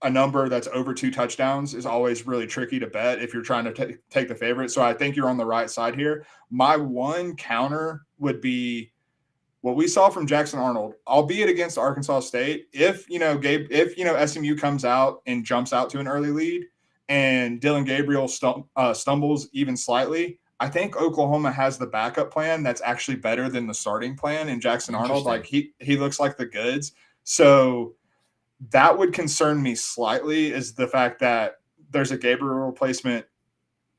a number that's over 2 touchdowns is always really tricky to bet if you're trying to take the favorite. So I think you're on the right side here. My one counter would be what we saw from Jackson Arnold, albeit against Arkansas State. If SMU comes out and jumps out to an early lead and Dylan Gabriel stumbles even slightly, I think Oklahoma has the backup plan that's actually better than the starting plan in Jackson Arnold. He looks like the goods. So that would concern me slightly, is the fact that there's a Gabriel replacement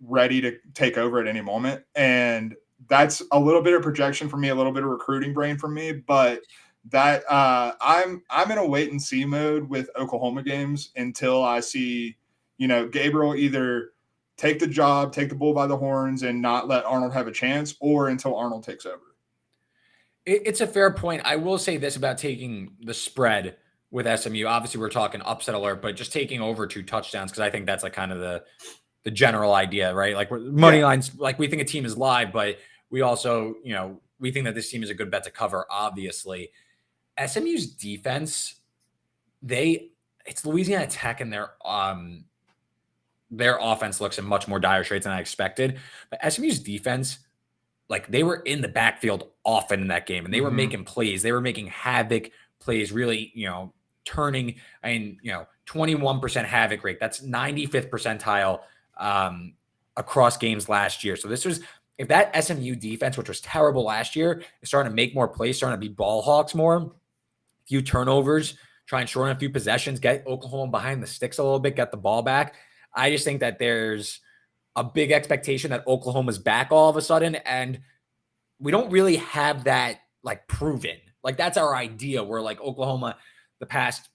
ready to take over at any moment. And that's a little bit of projection for me, a little bit of recruiting brain for me, but that I'm in a wait and see mode with Oklahoma games until I see, Gabriel either take the job, take the bull by the horns, and not let Arnold have a chance, or until Arnold takes over. It's a fair point. I will say this about taking the spread with SMU. Obviously, we're talking upset alert, but just taking over 2 touchdowns, because I think that's like kind of the general idea, right? Like money lines, like we think a team is live, but we also, we think that this team is a good bet to cover, obviously. SMU's defense, it's Louisiana Tech, and their offense looks in much more dire straits than I expected. But SMU's defense, like they were in the backfield often in that game, and they were making plays. They were making havoc plays, really, turning, 21% havoc rate. That's 95th percentile across games last year. So if that SMU defense, which was terrible last year, is starting to make more plays, starting to be ball hawks more, few turnovers, try and shorten a few possessions, get Oklahoma behind the sticks a little bit, get the ball back. I just think that there's a big expectation that Oklahoma's back all of a sudden, and we don't really have that like proven. Like that's our idea. Where like Oklahoma, the past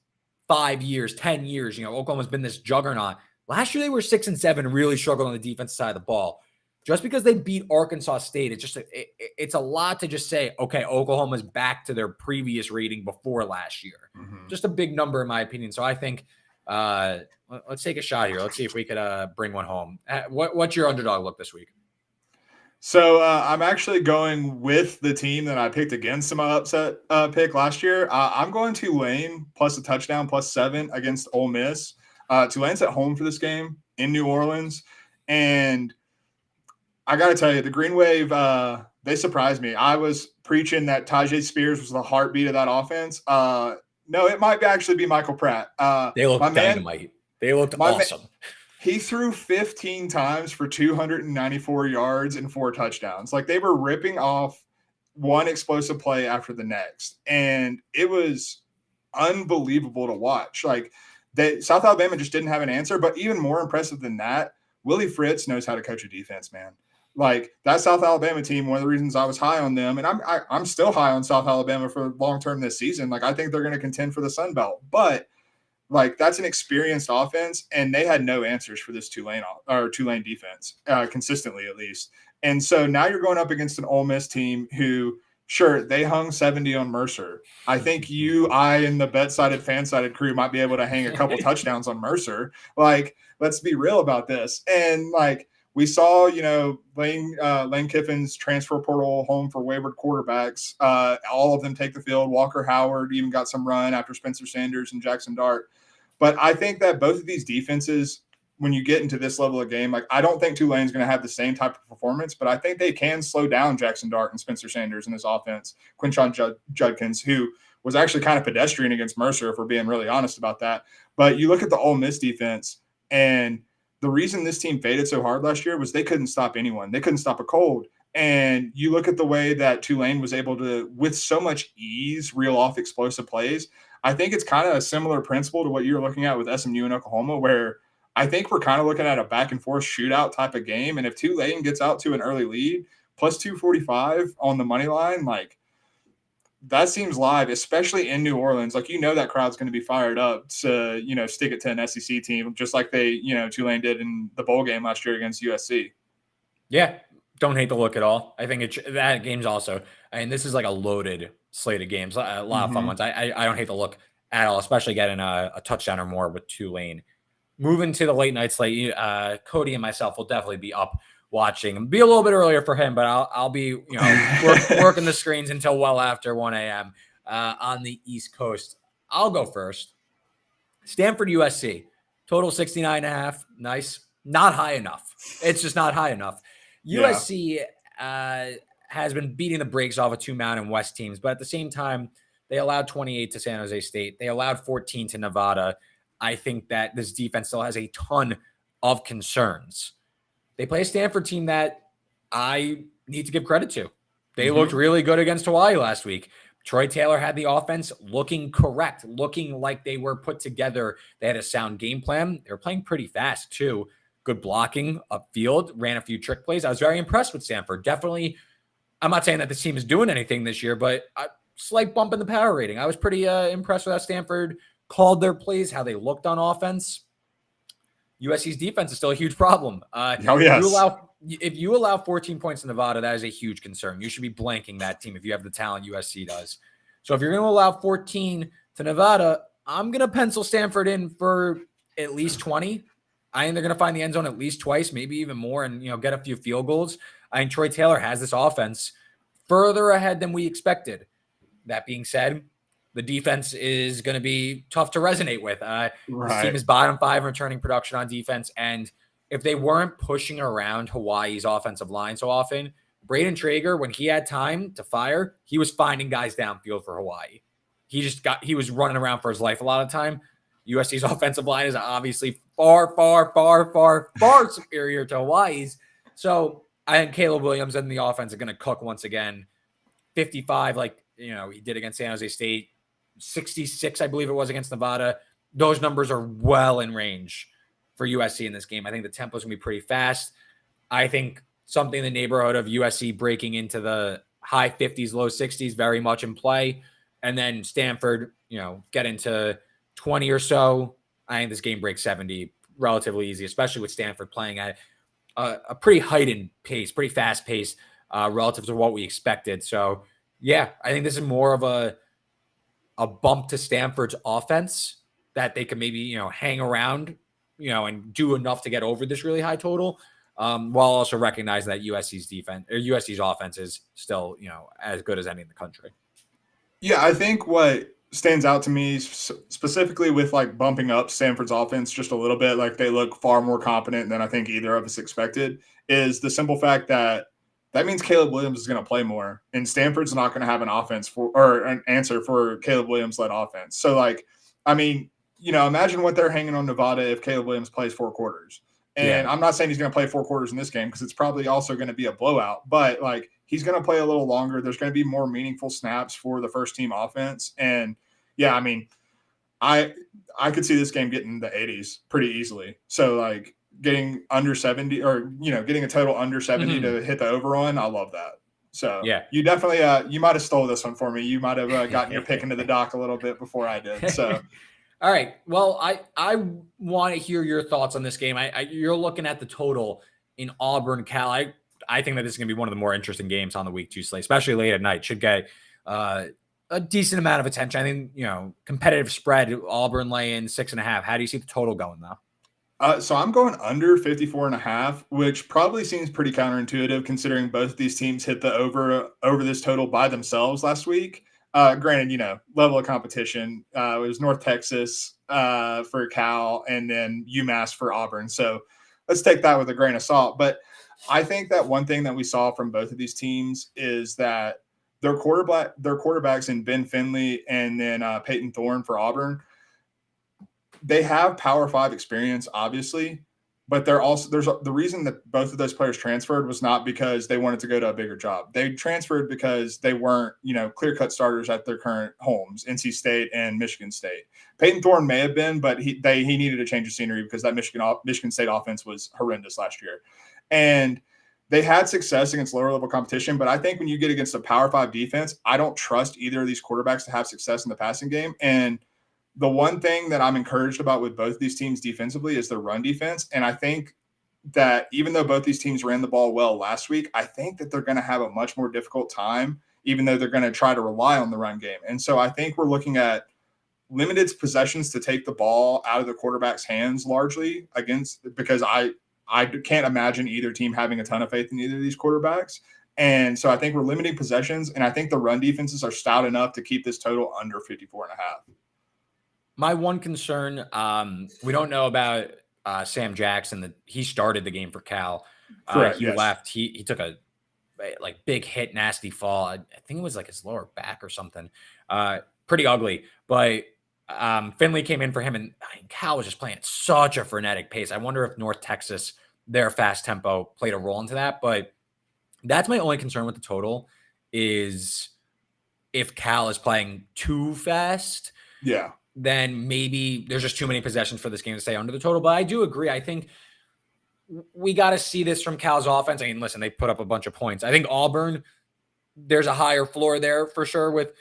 5 years, 10 years, Oklahoma's been this juggernaut. Last year they were 6-7, really struggled on the defensive side of the ball. Just because they beat Arkansas State, it's a lot to just say, okay, Oklahoma's back to their previous rating before last year. Just a big number in my opinion. So I think let's take a shot here. Let's see if we could bring one home. What's your underdog look this week? So I'm actually going with the team that I picked against my upset pick last year. I'm going Tulane plus a touchdown plus 7 against Ole Miss. Tulane's at home for this game in New Orleans, and I got to tell you, the Green Wave, they surprised me. I was preaching that Tajay Spears was the heartbeat of that offense. No, it might actually be Michael Pratt. They looked dynamite. They looked awesome. He threw 15 times for 294 yards and 4 touchdowns. Like they were ripping off one explosive play after the next. And it was unbelievable to watch. Like South Alabama just didn't have an answer. But even more impressive than that, Willie Fritz knows how to coach a defense, man. Like that South Alabama team, one of the reasons I was high on them, and I'm still high on South Alabama for long term this season. Like I think they're going to contend for the Sun Belt, but like that's an experienced offense, and they had no answers for this Tulane defense consistently, at least. And so now you're going up against an Ole Miss team who, sure, they hung 70 on Mercer. I think I, and the bet-sided, fan-sided crew might be able to hang a couple touchdowns on Mercer. Like, let's be real about this. And like we saw, Lane Kiffin's transfer portal home for wayward quarterbacks. All of them take the field. Walker Howard even got some run after Spencer Sanders and Jackson Dart. But I think that both of these defenses, when you get into this level of game, like I don't think Tulane's going to have the same type of performance, but I think they can slow down Jackson Dart and Spencer Sanders in his offense. Quinshon Judkins, who was actually kind of pedestrian against Mercer, if we're being really honest about that. But you look at the Ole Miss defense, and the reason this team faded so hard last year was they couldn't stop anyone. They couldn't stop a cold. And you look at the way that Tulane was able to, with so much ease, reel off explosive plays. I think it's kind of a similar principle to what you're looking at with SMU and Oklahoma, where I think we're kind of looking at a back and forth shootout type of game. And if Tulane gets out to an early lead, plus 245 on the money line, like that seems live, especially in New Orleans. Like, that crowd's going to be fired up to, stick it to an SEC team, just like they, Tulane did in the bowl game last year against USC. Yeah. Don't hate the look at all. I think that game's also, this is like a loaded slate of games, a lot of fun ones. I don't hate the look at all, especially getting a touchdown or more with Tulane. Moving to the late night slate, Cody and myself will definitely be up watching. Be a little bit earlier for him, but I'll be working the screens until well after 1 a.m. On the East Coast. I'll go first. Stanford USC, total 69.5. Nice. Not high enough. It's just not high enough. USC has been beating the brakes off of 2 Mountain West teams, but at the same time, they allowed 28 to San Jose State. They allowed 14 to Nevada. I think that this defense still has a ton of concerns. They play a Stanford team that I need to give credit to. They looked really good against Hawaii last week. Troy Taylor had the offense looking correct, looking like they were put together. They had a sound game plan. They were playing pretty fast, too. Good blocking upfield, ran a few trick plays. I was very impressed with Stanford. Definitely I'm not saying that this team is doing anything this year, but a slight bump in the power rating. I was pretty impressed with how Stanford called their plays, how they looked on offense. USC's defense is still a huge problem. Oh, yes. If you allow 14 points to Nevada, that is a huge concern. You should be blanking that team if you have the talent USC does. So if you're going to allow 14 to Nevada, I'm going to pencil Stanford in for at least 20. I think they're going to find the end zone at least twice, maybe even more, and get a few field goals. I think Troy Taylor has this offense further ahead than we expected. That being said, the defense is going to be tough to resonate with. This team is bottom 5 in returning production on defense, and if they weren't pushing around Hawaii's offensive line so often, Braden Traeger, when he had time to fire, he was finding guys downfield for Hawaii. He was running around for his life a lot of time. USC's offensive line is obviously far, far, far, far, far superior to Hawaii's. So I think Caleb Williams and the offense are going to cook once again. 55, like he did against San Jose State. 66, I believe it was, against Nevada. Those numbers are well in range for USC in this game. I think the tempo is going to be pretty fast. I think something in the neighborhood of USC breaking into the high 50s, low 60s, very much in play. And then Stanford, get into 20 or so. I think this game breaks 70 relatively easy, especially with Stanford playing at a pretty heightened pace, pretty fast pace relative to what we expected. So, yeah, I think this is more of a bump to Stanford's offense that they can maybe, hang around, and do enough to get over this really high total, while also recognizing that USC's offense is still, as good as any in the country. Yeah, I think what stands out to me specifically with like bumping up Stanford's offense just a little bit, like they look far more competent than I think either of us expected, is the simple fact that means Caleb Williams is going to play more, and Stanford's not going to have an offense or an answer for Caleb Williams-led offense. So, imagine what they're hanging on Nevada if Caleb Williams plays 4 quarters. And I'm not saying he's going to play 4 quarters in this game because it's probably also going to be a blowout, but he's going to play a little longer. There's going to be more meaningful snaps for the first team offense. And I could see this game getting the 80s pretty easily. So getting under 70 or, getting a total under 70 to hit the over on, I love that. So you definitely, you might've stole this one for me. You might've gotten your pick into the dock a little bit before I did. So, all right. Well, I want to hear your thoughts on this game. You're looking at the total in Auburn, Cal. I think that this is going to be one of the more interesting games on the week 2 slate, especially late at night. Should get a decent amount of attention. I think, competitive spread, Auburn lay in 6.5. How do you see the total going though? So I'm going under 54.5, which probably seems pretty counterintuitive considering both of these teams hit the over this total by themselves last week. Granted, level of competition. It was North Texas for Cal and then UMass for Auburn. So let's take that with a grain of salt. But I think that one thing that we saw from both of these teams is that their quarterbacks in Ben Finley and then Peyton Thorne for Auburn, they have Power 5 experience, obviously, but the reason that both of those players transferred was not because they wanted to go to a bigger job. They transferred because they weren't, clear-cut starters at their current homes, NC State and Michigan State. Peyton Thorne may have been, but he needed a change of scenery because that Michigan State offense was horrendous last year. And they had success against lower-level competition, but I think when you get against a Power 5 defense, I don't trust either of these quarterbacks to have success in the passing game. And the one thing that I'm encouraged about with both these teams defensively is their run defense. And I think that even though both these teams ran the ball well last week, I think that they're going to have a much more difficult time, even though they're going to try to rely on the run game. And so I think we're looking at limited possessions to take the ball out of the quarterback's hands largely because I can't imagine either team having a ton of faith in either of these quarterbacks. And so I think we're limiting possessions, and I think the run defenses are stout enough to keep this total under 54.5. My one concern, we don't know about Sam Jackson. He started the game for Cal. Correct, he left. He took a big hit, nasty fall. I think it was his lower back or something. Pretty ugly. But Finley came in for him, and Cal was just playing at such a frenetic pace. I wonder if North Texas, their fast tempo, played a role into that. But that's my only concern with the total is if Cal is playing too fast. Yeah. Then maybe there's just too many possessions for this game to stay under the total. But I do agree. I think we got to see this from Cal's offense. Listen, they put up a bunch of points. I think Auburn, there's a higher floor there for sure with,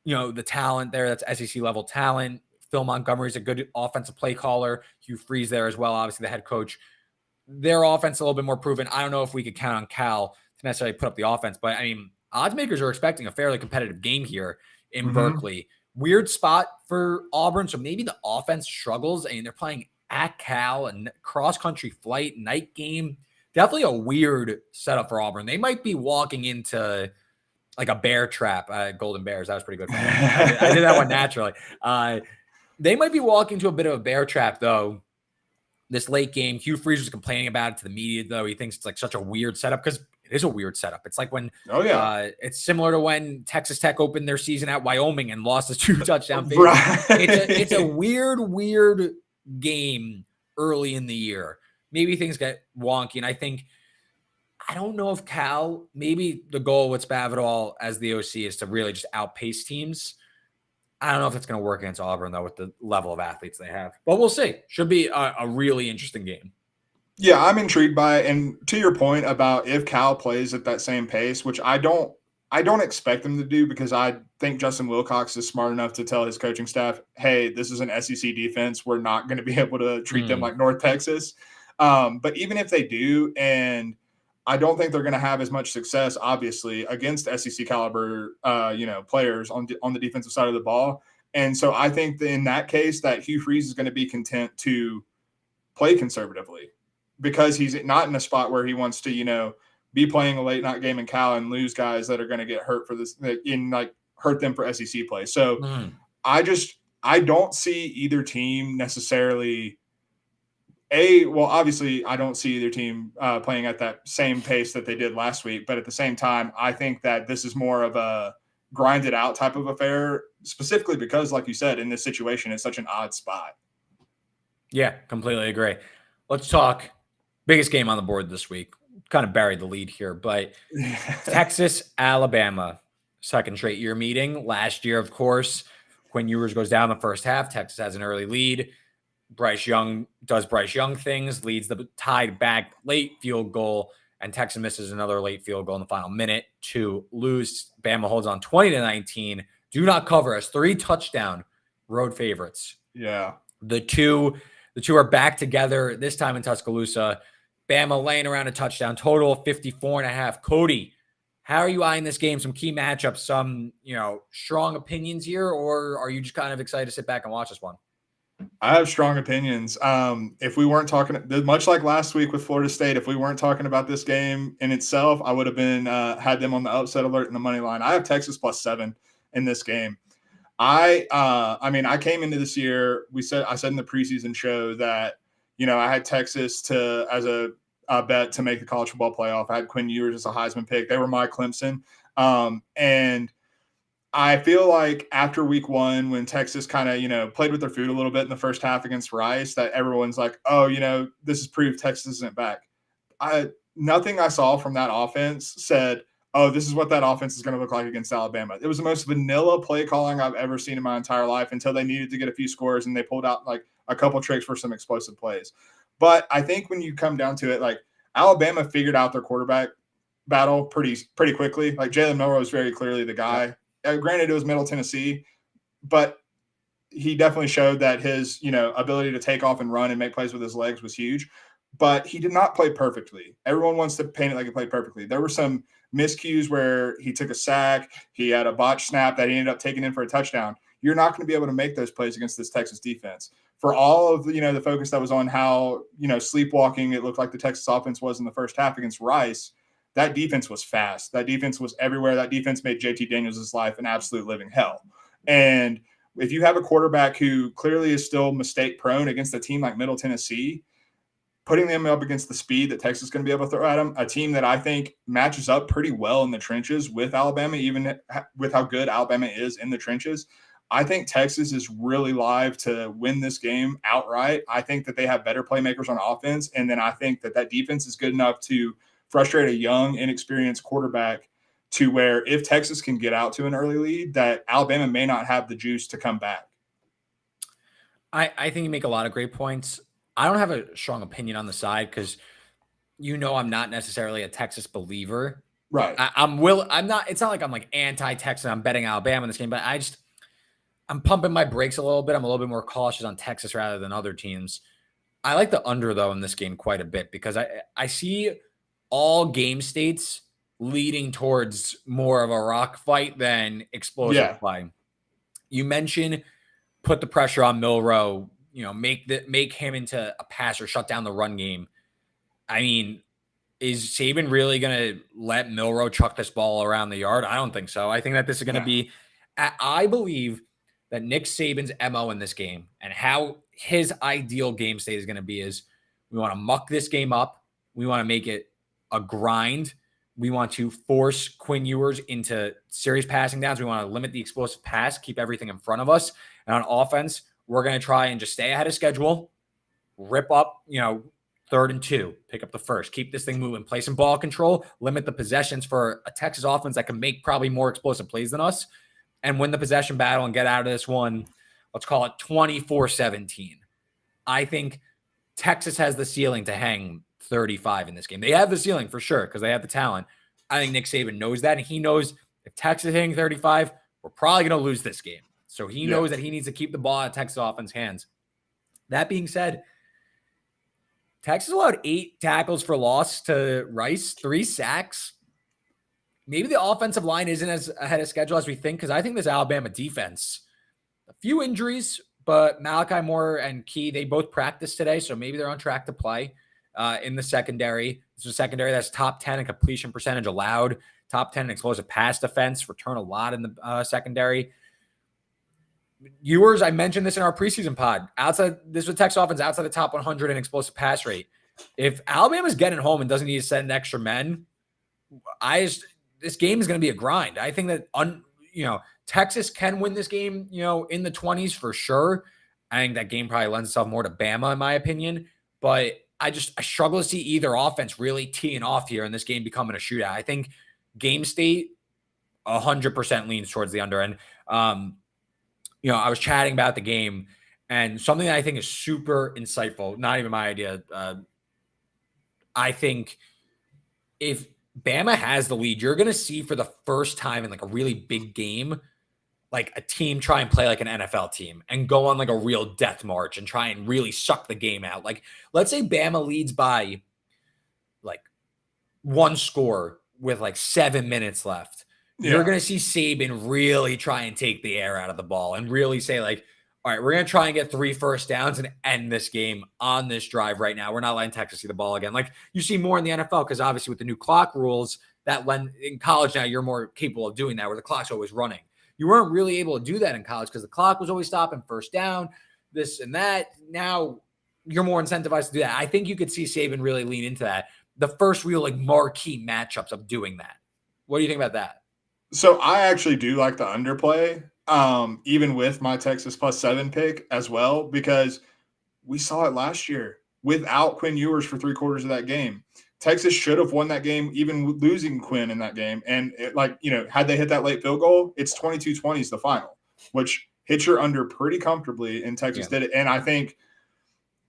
the talent there. That's SEC level talent. Phil Montgomery's a good offensive play caller. Hugh Freeze there as well, obviously the head coach. Their offense a little bit more proven. I don't know if we could count on Cal to necessarily put up the offense, but I mean, odds makers are expecting a fairly competitive game here in Berkeley. Weird spot for Auburn, so maybe the offense struggles. I mean, they're playing at Cal, and cross-country flight, night game. Definitely a weird setup for Auburn. They might be walking into like a bear trap. Golden Bears, that was pretty good. I did that one naturally. They might be walking to a bit of a bear trap, though, this late game. Hugh Freeze was complaining about it to the media, though. He thinks it's like such a weird setup because it is a weird setup. It's like when, it's similar to when Texas Tech opened their season at Wyoming and lost a 2-touchdown favorite. Right. It's a weird game early in the year. Maybe things get wonky. And I don't know if Cal, maybe the goal with Spavital as the OC is to really just outpace teams. I don't know if it's going to work against Auburn, though, with the level of athletes they have. But we'll see. Should be a really interesting game. Yeah, I'm intrigued by it. And to your point about if Cal plays at that same pace, which I don't expect them to do, because I think Justin Wilcox is smart enough to tell his coaching staff, hey, this is an SEC defense. We're not going to be able to treat them like North Texas. But even if they do, and I don't think they're going to have as much success, obviously, against SEC caliber, players on the defensive side of the ball. And so I think that in that case that Hugh Freeze is going to be content to play conservatively, because he's not in a spot where he wants to, be playing a late night game in Cal and lose guys that are going to get hurt for this, hurt them for SEC play. So I don't see either team necessarily. Obviously, I don't see either team playing at that same pace that they did last week. But at the same time, I think that this is more of a grinded out type of affair, specifically because, like you said, in this situation, it's such an odd spot. Yeah, completely agree. Let's talk biggest game on the board this week. Kind of buried the lead here, but Texas, Alabama, second straight year meeting. Last year, of course, Quinn Ewers goes down the first half. Texas has an early lead. Bryce Young does Bryce Young things, leads the tied back late field goal, and Texas misses another late field goal in the final minute to lose. Bama holds on 20-19. Do not cover as 3 touchdown road favorites. Yeah. The two are back together, this time in Tuscaloosa. Bama laying around a touchdown, total of 54.5. Cody, how are you eyeing this game? Some key matchups, some, strong opinions here, or are you just kind of excited to sit back and watch this one? I have strong opinions. If we weren't talking, much like last week with Florida State, if we weren't talking about this game in itself, I would have been had them on the upset alert in the money line. I have Texas +7 in this game. I came into this year. I said in the preseason show that I had Texas as a bet to make the college football playoff. I had Quinn Ewers as a Heisman pick. They were my Clemson, and I feel like after week 1, when Texas kind of, played with their food a little bit in the first half against Rice, that everyone's like, oh, this is proof Texas isn't back. Nothing I saw from that offense said, oh, this is what that offense is going to look like against Alabama. It was the most vanilla play calling I've ever seen in my entire life until they needed to get a few scores and they pulled out like a couple tricks for some explosive plays. But I think when you come down to it, like Alabama figured out their quarterback battle pretty quickly. Like Jalen Milroe was very clearly the guy. Yeah. Granted, it was Middle Tennessee, but he definitely showed that his, ability to take off and run and make plays with his legs was huge. But he did not play perfectly. Everyone wants to paint it like he played perfectly. There were some miscues where he took a sack. He had a botched snap that he ended up taking in for a touchdown. You're not going to be able to make those plays against this Texas defense. For all of the focus that was on how, sleepwalking it looked like the Texas offense was in the first half against Rice, that defense was fast. That defense was everywhere. That defense made JT Daniels' life an absolute living hell. And if you have a quarterback who clearly is still mistake prone against a team like Middle Tennessee, putting them up against the speed that Texas is going to be able to throw at them, a team that I think matches up pretty well in the trenches with Alabama, even with how good Alabama is in the trenches, I think Texas is really live to win this game outright. I think that they have better playmakers on offense, and then I think that defense is good enough to frustrate a young, inexperienced quarterback to where if Texas can get out to an early lead, that Alabama may not have the juice to come back. I think you make a lot of great points. I don't have a strong opinion on the side because, I'm not necessarily a Texas believer. Right. I'm not. It's not like I'm like anti-Texas. I'm betting Alabama in this game, but I'm pumping my brakes a little bit. I'm a little bit more cautious on Texas rather than other teams. I like the under though in this game quite a bit because I see all game states leading towards more of a rock fight than explosive Yeah. play. You mentioned put the pressure on Milroe, make him into a passer, shut down the run game. I mean, is Saban really going to let Milroe chuck this ball around the yard? I don't think so. I think that this is going to be, I believe that Nick Saban's MO in this game and how his ideal game state is going to be is we want to muck this game up. We want to make it a grind. We want to force Quinn Ewers into serious passing downs. We want to limit the explosive pass, keep everything in front of us. And on offense, we're going to try and just stay ahead of schedule, rip up, 3rd and 2, pick up the first, keep this thing moving, play some ball control, limit the possessions for a Texas offense that can make probably more explosive plays than us, and win the possession battle and get out of this one, let's call it 24-17. I think Texas has the ceiling to hang 35 in this game. They have the ceiling for sure because they have the talent. I think Nick Saban knows that, and he knows if Texas is hitting 35, we're probably going to lose this game. So he knows that he needs to keep the ball out of Texas offense hands. That being said, Texas allowed 8 tackles for loss to Rice, 3 sacks. Maybe the offensive line isn't as ahead of schedule as we think because I think this Alabama defense, a few injuries, but Malachi Moore and Key, they both practiced today, so maybe they're on track to play in the secondary. This is a secondary that's top 10 in completion percentage allowed, top 10 in explosive pass defense, return a lot in the secondary. Ewers, I mentioned this in our preseason pod. This was Texas offense outside the top 100 in explosive pass rate. If Alabama's getting home and doesn't need to send extra men, this game is going to be a grind. I think that Texas can win this game, in the 20s for sure. I think that game probably lends itself more to Bama in my opinion, but I struggle to see either offense really teeing off here and this game becoming a shootout. I think game state 100% leans towards the under. And I was chatting about the game and something that I think is super insightful, not even my idea. I think if Bama has the lead, you're going to see for the first time in like a really big game, like a team try and play like an NFL team and go on like a real death march and try and really suck the game out. Like, let's say Bama leads by like 1 score with like 7 minutes left. You're going to see Saban really try and take the air out of the ball and really say like, all right, we're going to try and get 3 first downs and end this game on this drive right now. We're not letting Texas see the ball again. Like you see more in the NFL because obviously with the new clock rules in college now, you're more capable of doing that where the clock's always running. You weren't really able to do that in college because the clock was always stopping first down, this and that. Now you're more incentivized to do that. I think you could see Saban really lean into that. The first real like marquee matchups of doing that. What do you think about that? So I actually do like the underplay, even with my Texas +7 pick as well, because we saw it last year without Quinn Ewers for 3/4 of that game. Texas should have won that game, even losing Quinn in that game. And had they hit that late field goal, it's 22-20 is the final, which hit your under pretty comfortably. And Texas did it. And I think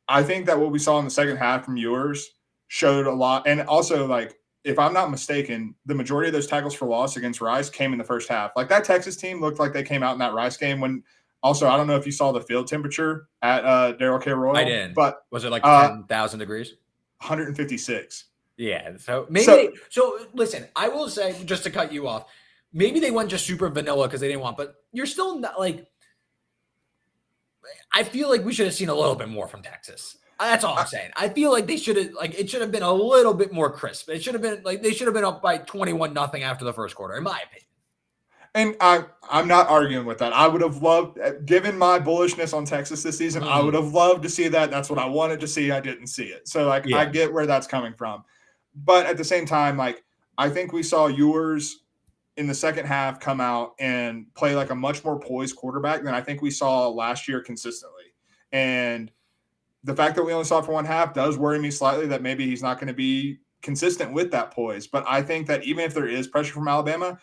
that what we saw in the second half from Ewers showed a lot. And also, like, if I'm not mistaken, the majority of those tackles for loss against Rice came in the first half. Like that Texas team looked like they came out in that Rice game when. Also, I don't know if you saw the field temperature at Darrell K. Royal. I did. But was it like 10,000 degrees? 156. Yeah. So maybe so listen, I will say, just to cut you off, maybe they went just super vanilla because they didn't want, but you're still not like, I feel like we should have seen a little bit more from Texas. That's all I'm saying. I feel like it should have been a little bit more crisp. It should have been like, they should have been up by 21-0 after the first quarter, in my opinion. And I'm not arguing with that. I would have loved, given my bullishness on Texas this season, I would have loved to see that. That's what I wanted to see. I didn't see it. So, I get where that's coming from. But at the same time, I think we saw Ewers in the second half come out and play like a much more poised quarterback than I think we saw last year consistently. And the fact that we only saw it for 1 half does worry me slightly that maybe he's not going to be consistent with that poise. But I think that even if there is pressure from Alabama,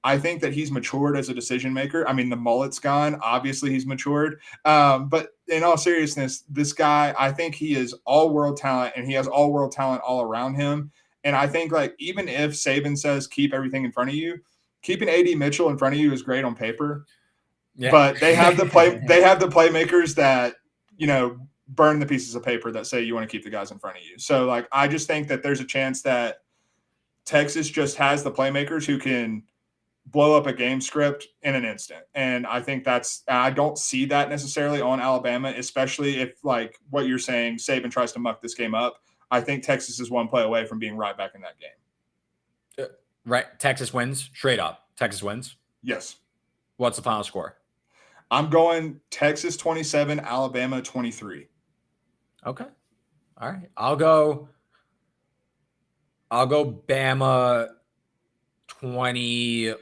I think that he's matured as a decision maker. I mean, the mullet's gone. Obviously, he's matured. But in all seriousness, this guy, I think he is all-world talent, and he has all-world talent all around him. And I think like even if Saban says keep everything in front of you, keeping AD Mitchell in front of you is great on paper. Yeah. But they have the playmakers that, burn the pieces of paper that say you want to keep the guys in front of you. So like I just think that there's a chance that Texas just has the playmakers who can blow up a game script in an instant. And I think I don't see that necessarily on Alabama, especially if like what you're saying, Saban tries to muck this game up. I think Texas is one play away from being right back in that game. Right. Texas wins straight up. Texas wins. Yes. What's the final score? I'm going Texas 27, Alabama 23. Okay. All right. I'll go Bama 24-16.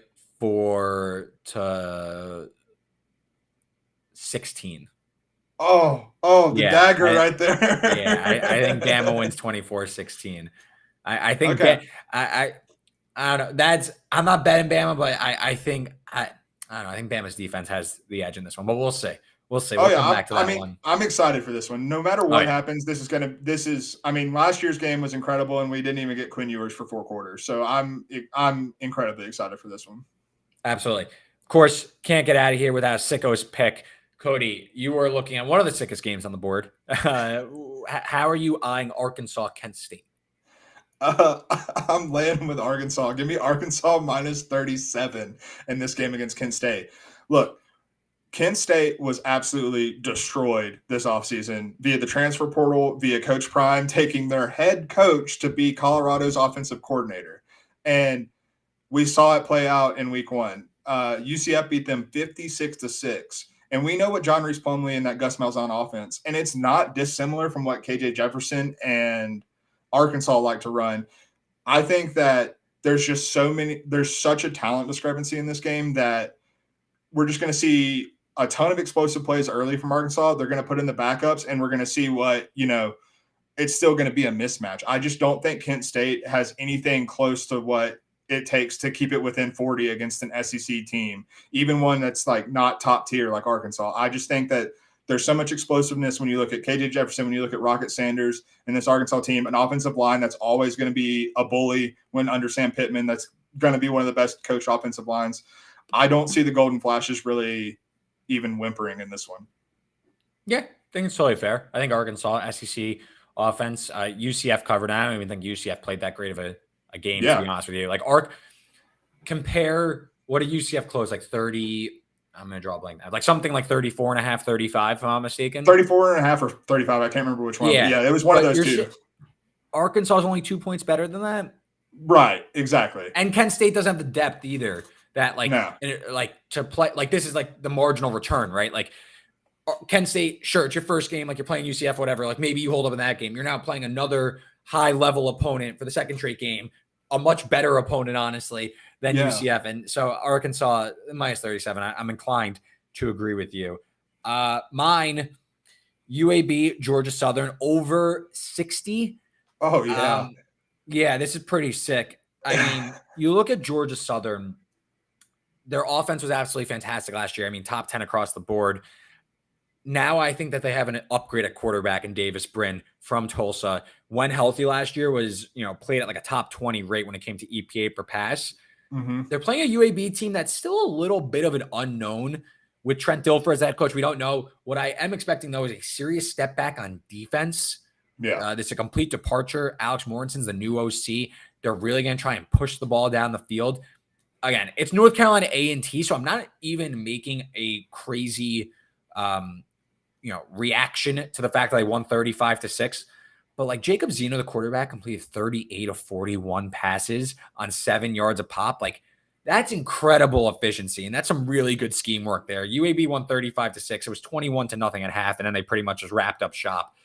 The dagger right there. I think Bama wins 24-16. I think okay. I don't know. I'm not betting Bama, but I think I don't know. I think Bama's defense has the edge in this one, but we'll see. We'll come back to that one. I'm excited for this one. No matter what happens, last year's game was incredible, and we didn't even get Quinn Ewers for 4 quarters. So I'm incredibly excited for this one. Absolutely. Of course, can't get out of here without a Sickos pick. Cody, you were looking at one of the sickest games on the board. How are you eyeing Arkansas, Kent State? I'm laying with Arkansas. Give me Arkansas minus 37 in this game against Kent State. Look, Kent State was absolutely destroyed this offseason via the transfer portal, via Coach Prime taking their head coach to be Colorado's offensive coordinator. And we saw it play out in week 1. UCF beat them 56-6. And we know what John Reese Plumlee and that Gus Malzahn offense, and it's not dissimilar from what KJ Jefferson and Arkansas like to run. I think that there's such a talent discrepancy in this game that we're just going to see a ton of explosive plays early from Arkansas. They're going to put in the backups, and we're going to see what, it's still going to be a mismatch. I just don't think Kent State has anything close to what it takes to keep it within 40 against an SEC team, even one that's like not top tier like Arkansas. I just think that there's so much explosiveness when you look at KJ Jefferson, when you look at Rocket Sanders and this Arkansas team, an offensive line that's always going to be a bully when under Sam Pittman. That's going to be one of the best coached offensive lines. I don't see the Golden Flashes really even whimpering in this one. Yeah, I think it's totally fair. I think Arkansas, SEC offense, UCF covered. I don't even think UCF played that great of a game, to be honest with you. Like, compare what did UCF close, like 30 – I'm going to draw a blank now. Like something like 34.5, 35, if I'm not mistaken. 34.5 or 35. I can't remember which one. Yeah, it was one of those two. Arkansas is only 2 points better than that. Right, exactly. And Kent State doesn't have the depth either that to play. Like this is like the marginal return, right? Like Kent State, sure, it's your first game. Like you're playing UCF, whatever. Like maybe you hold up in that game. You're now playing another high-level opponent for the second straight game. A much better opponent, honestly, than UCF. And so Arkansas, minus 37, I'm inclined to agree with you. Mine, UAB, Georgia Southern, over 60. Oh, yeah. Yeah, this is pretty sick. I mean, you look at Georgia Southern, their offense was absolutely fantastic last year. I mean, top 10 across the board. Now I think that they have an upgrade at quarterback in Davis Brin from Tulsa. When healthy last year was, played at like a top 20 rate when it came to EPA per pass. Mm-hmm. They're playing a UAB team that's still a little bit of an unknown with Trent Dilfer as head coach. We don't know. What I am expecting, though, is a serious step back on defense. Yeah. This is a complete departure. Alex Morrison's the new OC. They're really going to try and push the ball down the field. Again, it's North Carolina A&T, so I'm not even making a crazy reaction to the fact that they won 35-6. But like Jacob Zeno, the quarterback, completed 38 of 41 passes on 7 yards a pop. Like that's incredible efficiency. And that's some really good scheme work there. UAB won 35-6. It was 21-0 at half. And then they pretty much just wrapped up shop.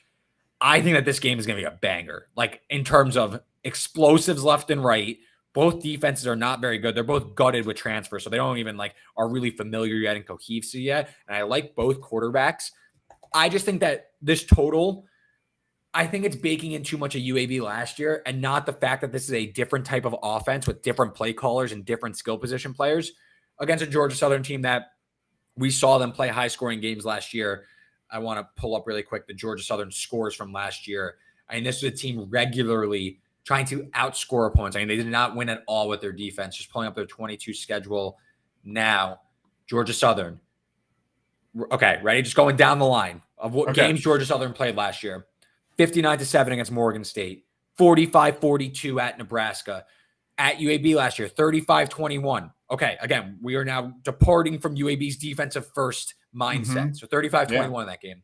I think that this game is going to be a banger. Like in terms of explosives left and right, both defenses are not very good. They're both gutted with transfer. So they don't even are really familiar yet and cohesive yet. And I like both quarterbacks. I just think that this total, I think it's baking in too much of UAB last year and not the fact that this is a different type of offense with different play callers and different skill position players against a Georgia Southern team that we saw them play high scoring games last year. I want to pull up really quick the Georgia Southern scores from last year. I mean, this is a team regularly trying to outscore opponents. I mean, they did not win at all with their defense. Just pulling up their 22 schedule now. Georgia Southern. Okay, ready? Just going down the line of what games Georgia Southern played last year. 59-7 against Morgan State. 45-42 at Nebraska. At UAB last year, 35-21. Okay, again, we are now departing from UAB's defensive first mindset. So 35-21 in that game.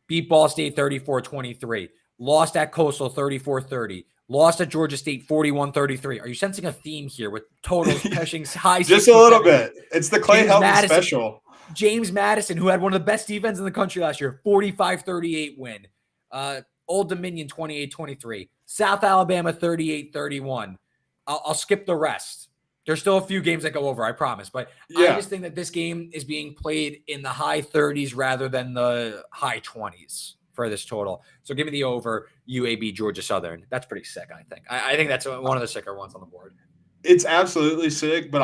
Beat Ball State 34-23. Lost at Coastal 34-30. Lost at Georgia State 41-33. Are you sensing a theme here with totals pushing high? Just a little bit. It's the Clay Helton special. James Madison, who had one of the best defenses in the country last year, 45-38 win. Old Dominion 28-23. South Alabama 38-31. I'll skip the rest. There's still a few games that go over, I promise. But I just think that this game is being played in the high 30s rather than the high 20s for this total. So give me the over UAB Georgia Southern. That's pretty sick, I think. I think that's one of the sicker ones on the board. It's absolutely sick, but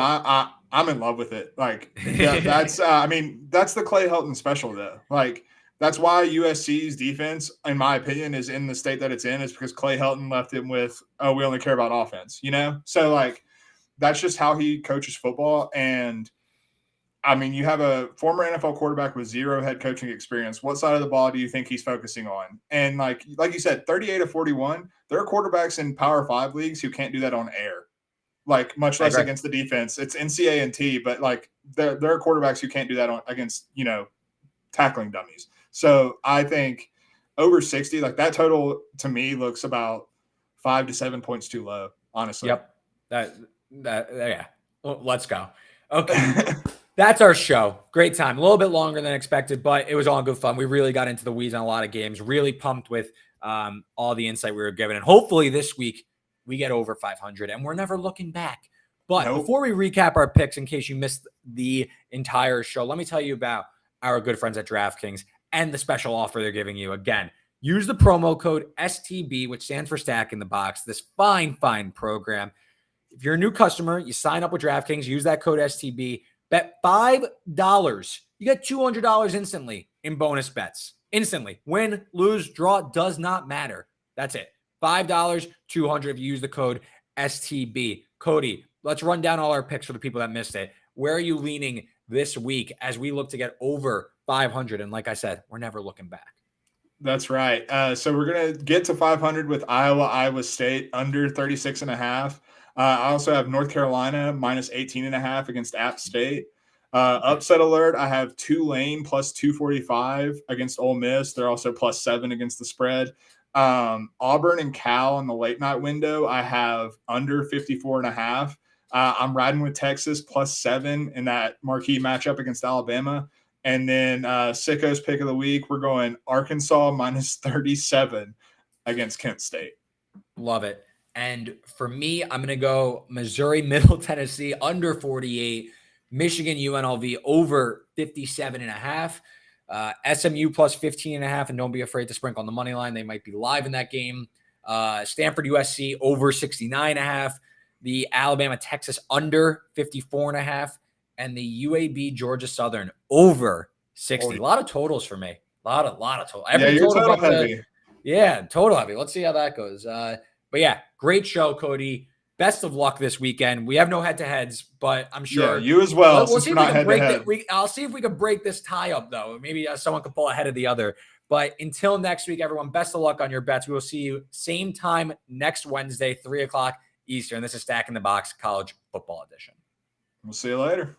I'm in love with it. Like, that's that's the Clay Helton special, though. Like, that's why USC's defense, in my opinion, is in the state that it's in, is because Clay Helton left him with, oh, we only care about offense, you know? So, like, that's just how he coaches football. And, I mean, you have a former NFL quarterback with 0 head coaching experience. What side of the ball do you think he's focusing on? And, like you said, 38-41, there are quarterbacks in Power 5 leagues who can't do that on air. Like, much less against the defense. It's NCAA, but, like, there are quarterbacks who can't do that against, tackling dummies. So I think over 60, like that total to me looks about 5 to 7 points too low, honestly. Yep. Yeah. Well, let's go. Okay. That's our show. Great time. A little bit longer than expected, but it was all good fun. We really got into the weeds on a lot of games. Really pumped with all the insight we were given. And hopefully this week we get over 500 and we're never looking back. But before we recap our picks, in case you missed the entire show, let me tell you about our good friends at DraftKings and the special offer they're giving you. Again, use the promo code STB, which stands for Stack in the Box, this fine program. If you're a new customer, you sign up with DraftKings, use that code STB, bet $5. You get $200 instantly in bonus bets. Instantly. Win, lose, draw, does not matter. That's it. $5, $200 if you use the code STB. Cody, let's run down all our picks for the people that missed it. Where are you leaning this week as we look to get over 500? And like I said, we're never looking back. That's right. So we're going to get to 500 with Iowa State under 36.5. I also have North Carolina minus 18.5 against App State. Upset alert, I have Tulane plus 245 against Ole Miss. They're also plus 7 against the spread. Auburn and Cal in the late night window, I have under 54.5. I'm riding with Texas plus 7 in that marquee matchup against Alabama. And then Sickos pick of the week, we're going Arkansas minus 37 against Kent State. Love it. And for me, I'm going to go Missouri, Middle Tennessee under 48, Michigan, UNLV over 57.5, SMU plus 15.5. And don't be afraid to sprinkle on the money line. They might be live in that game. Stanford, USC over 69.5. The Alabama, Texas under 54.5. And the UAB, Georgia Southern over 60. A lot of totals for me. A lot of total. Every total heavy. Total heavy. Let's see how that goes. But yeah, great show, Cody. Best of luck this weekend. We have no head-to-heads, but I'm sure you as well. We'll see if we can break that. I'll see if we can break this tie up, though. Maybe someone could pull ahead of the other. But until next week, everyone, best of luck on your bets. We will see you same time next Wednesday, 3:00 Eastern. This is Stack in the Box College Football Edition. We'll see you later.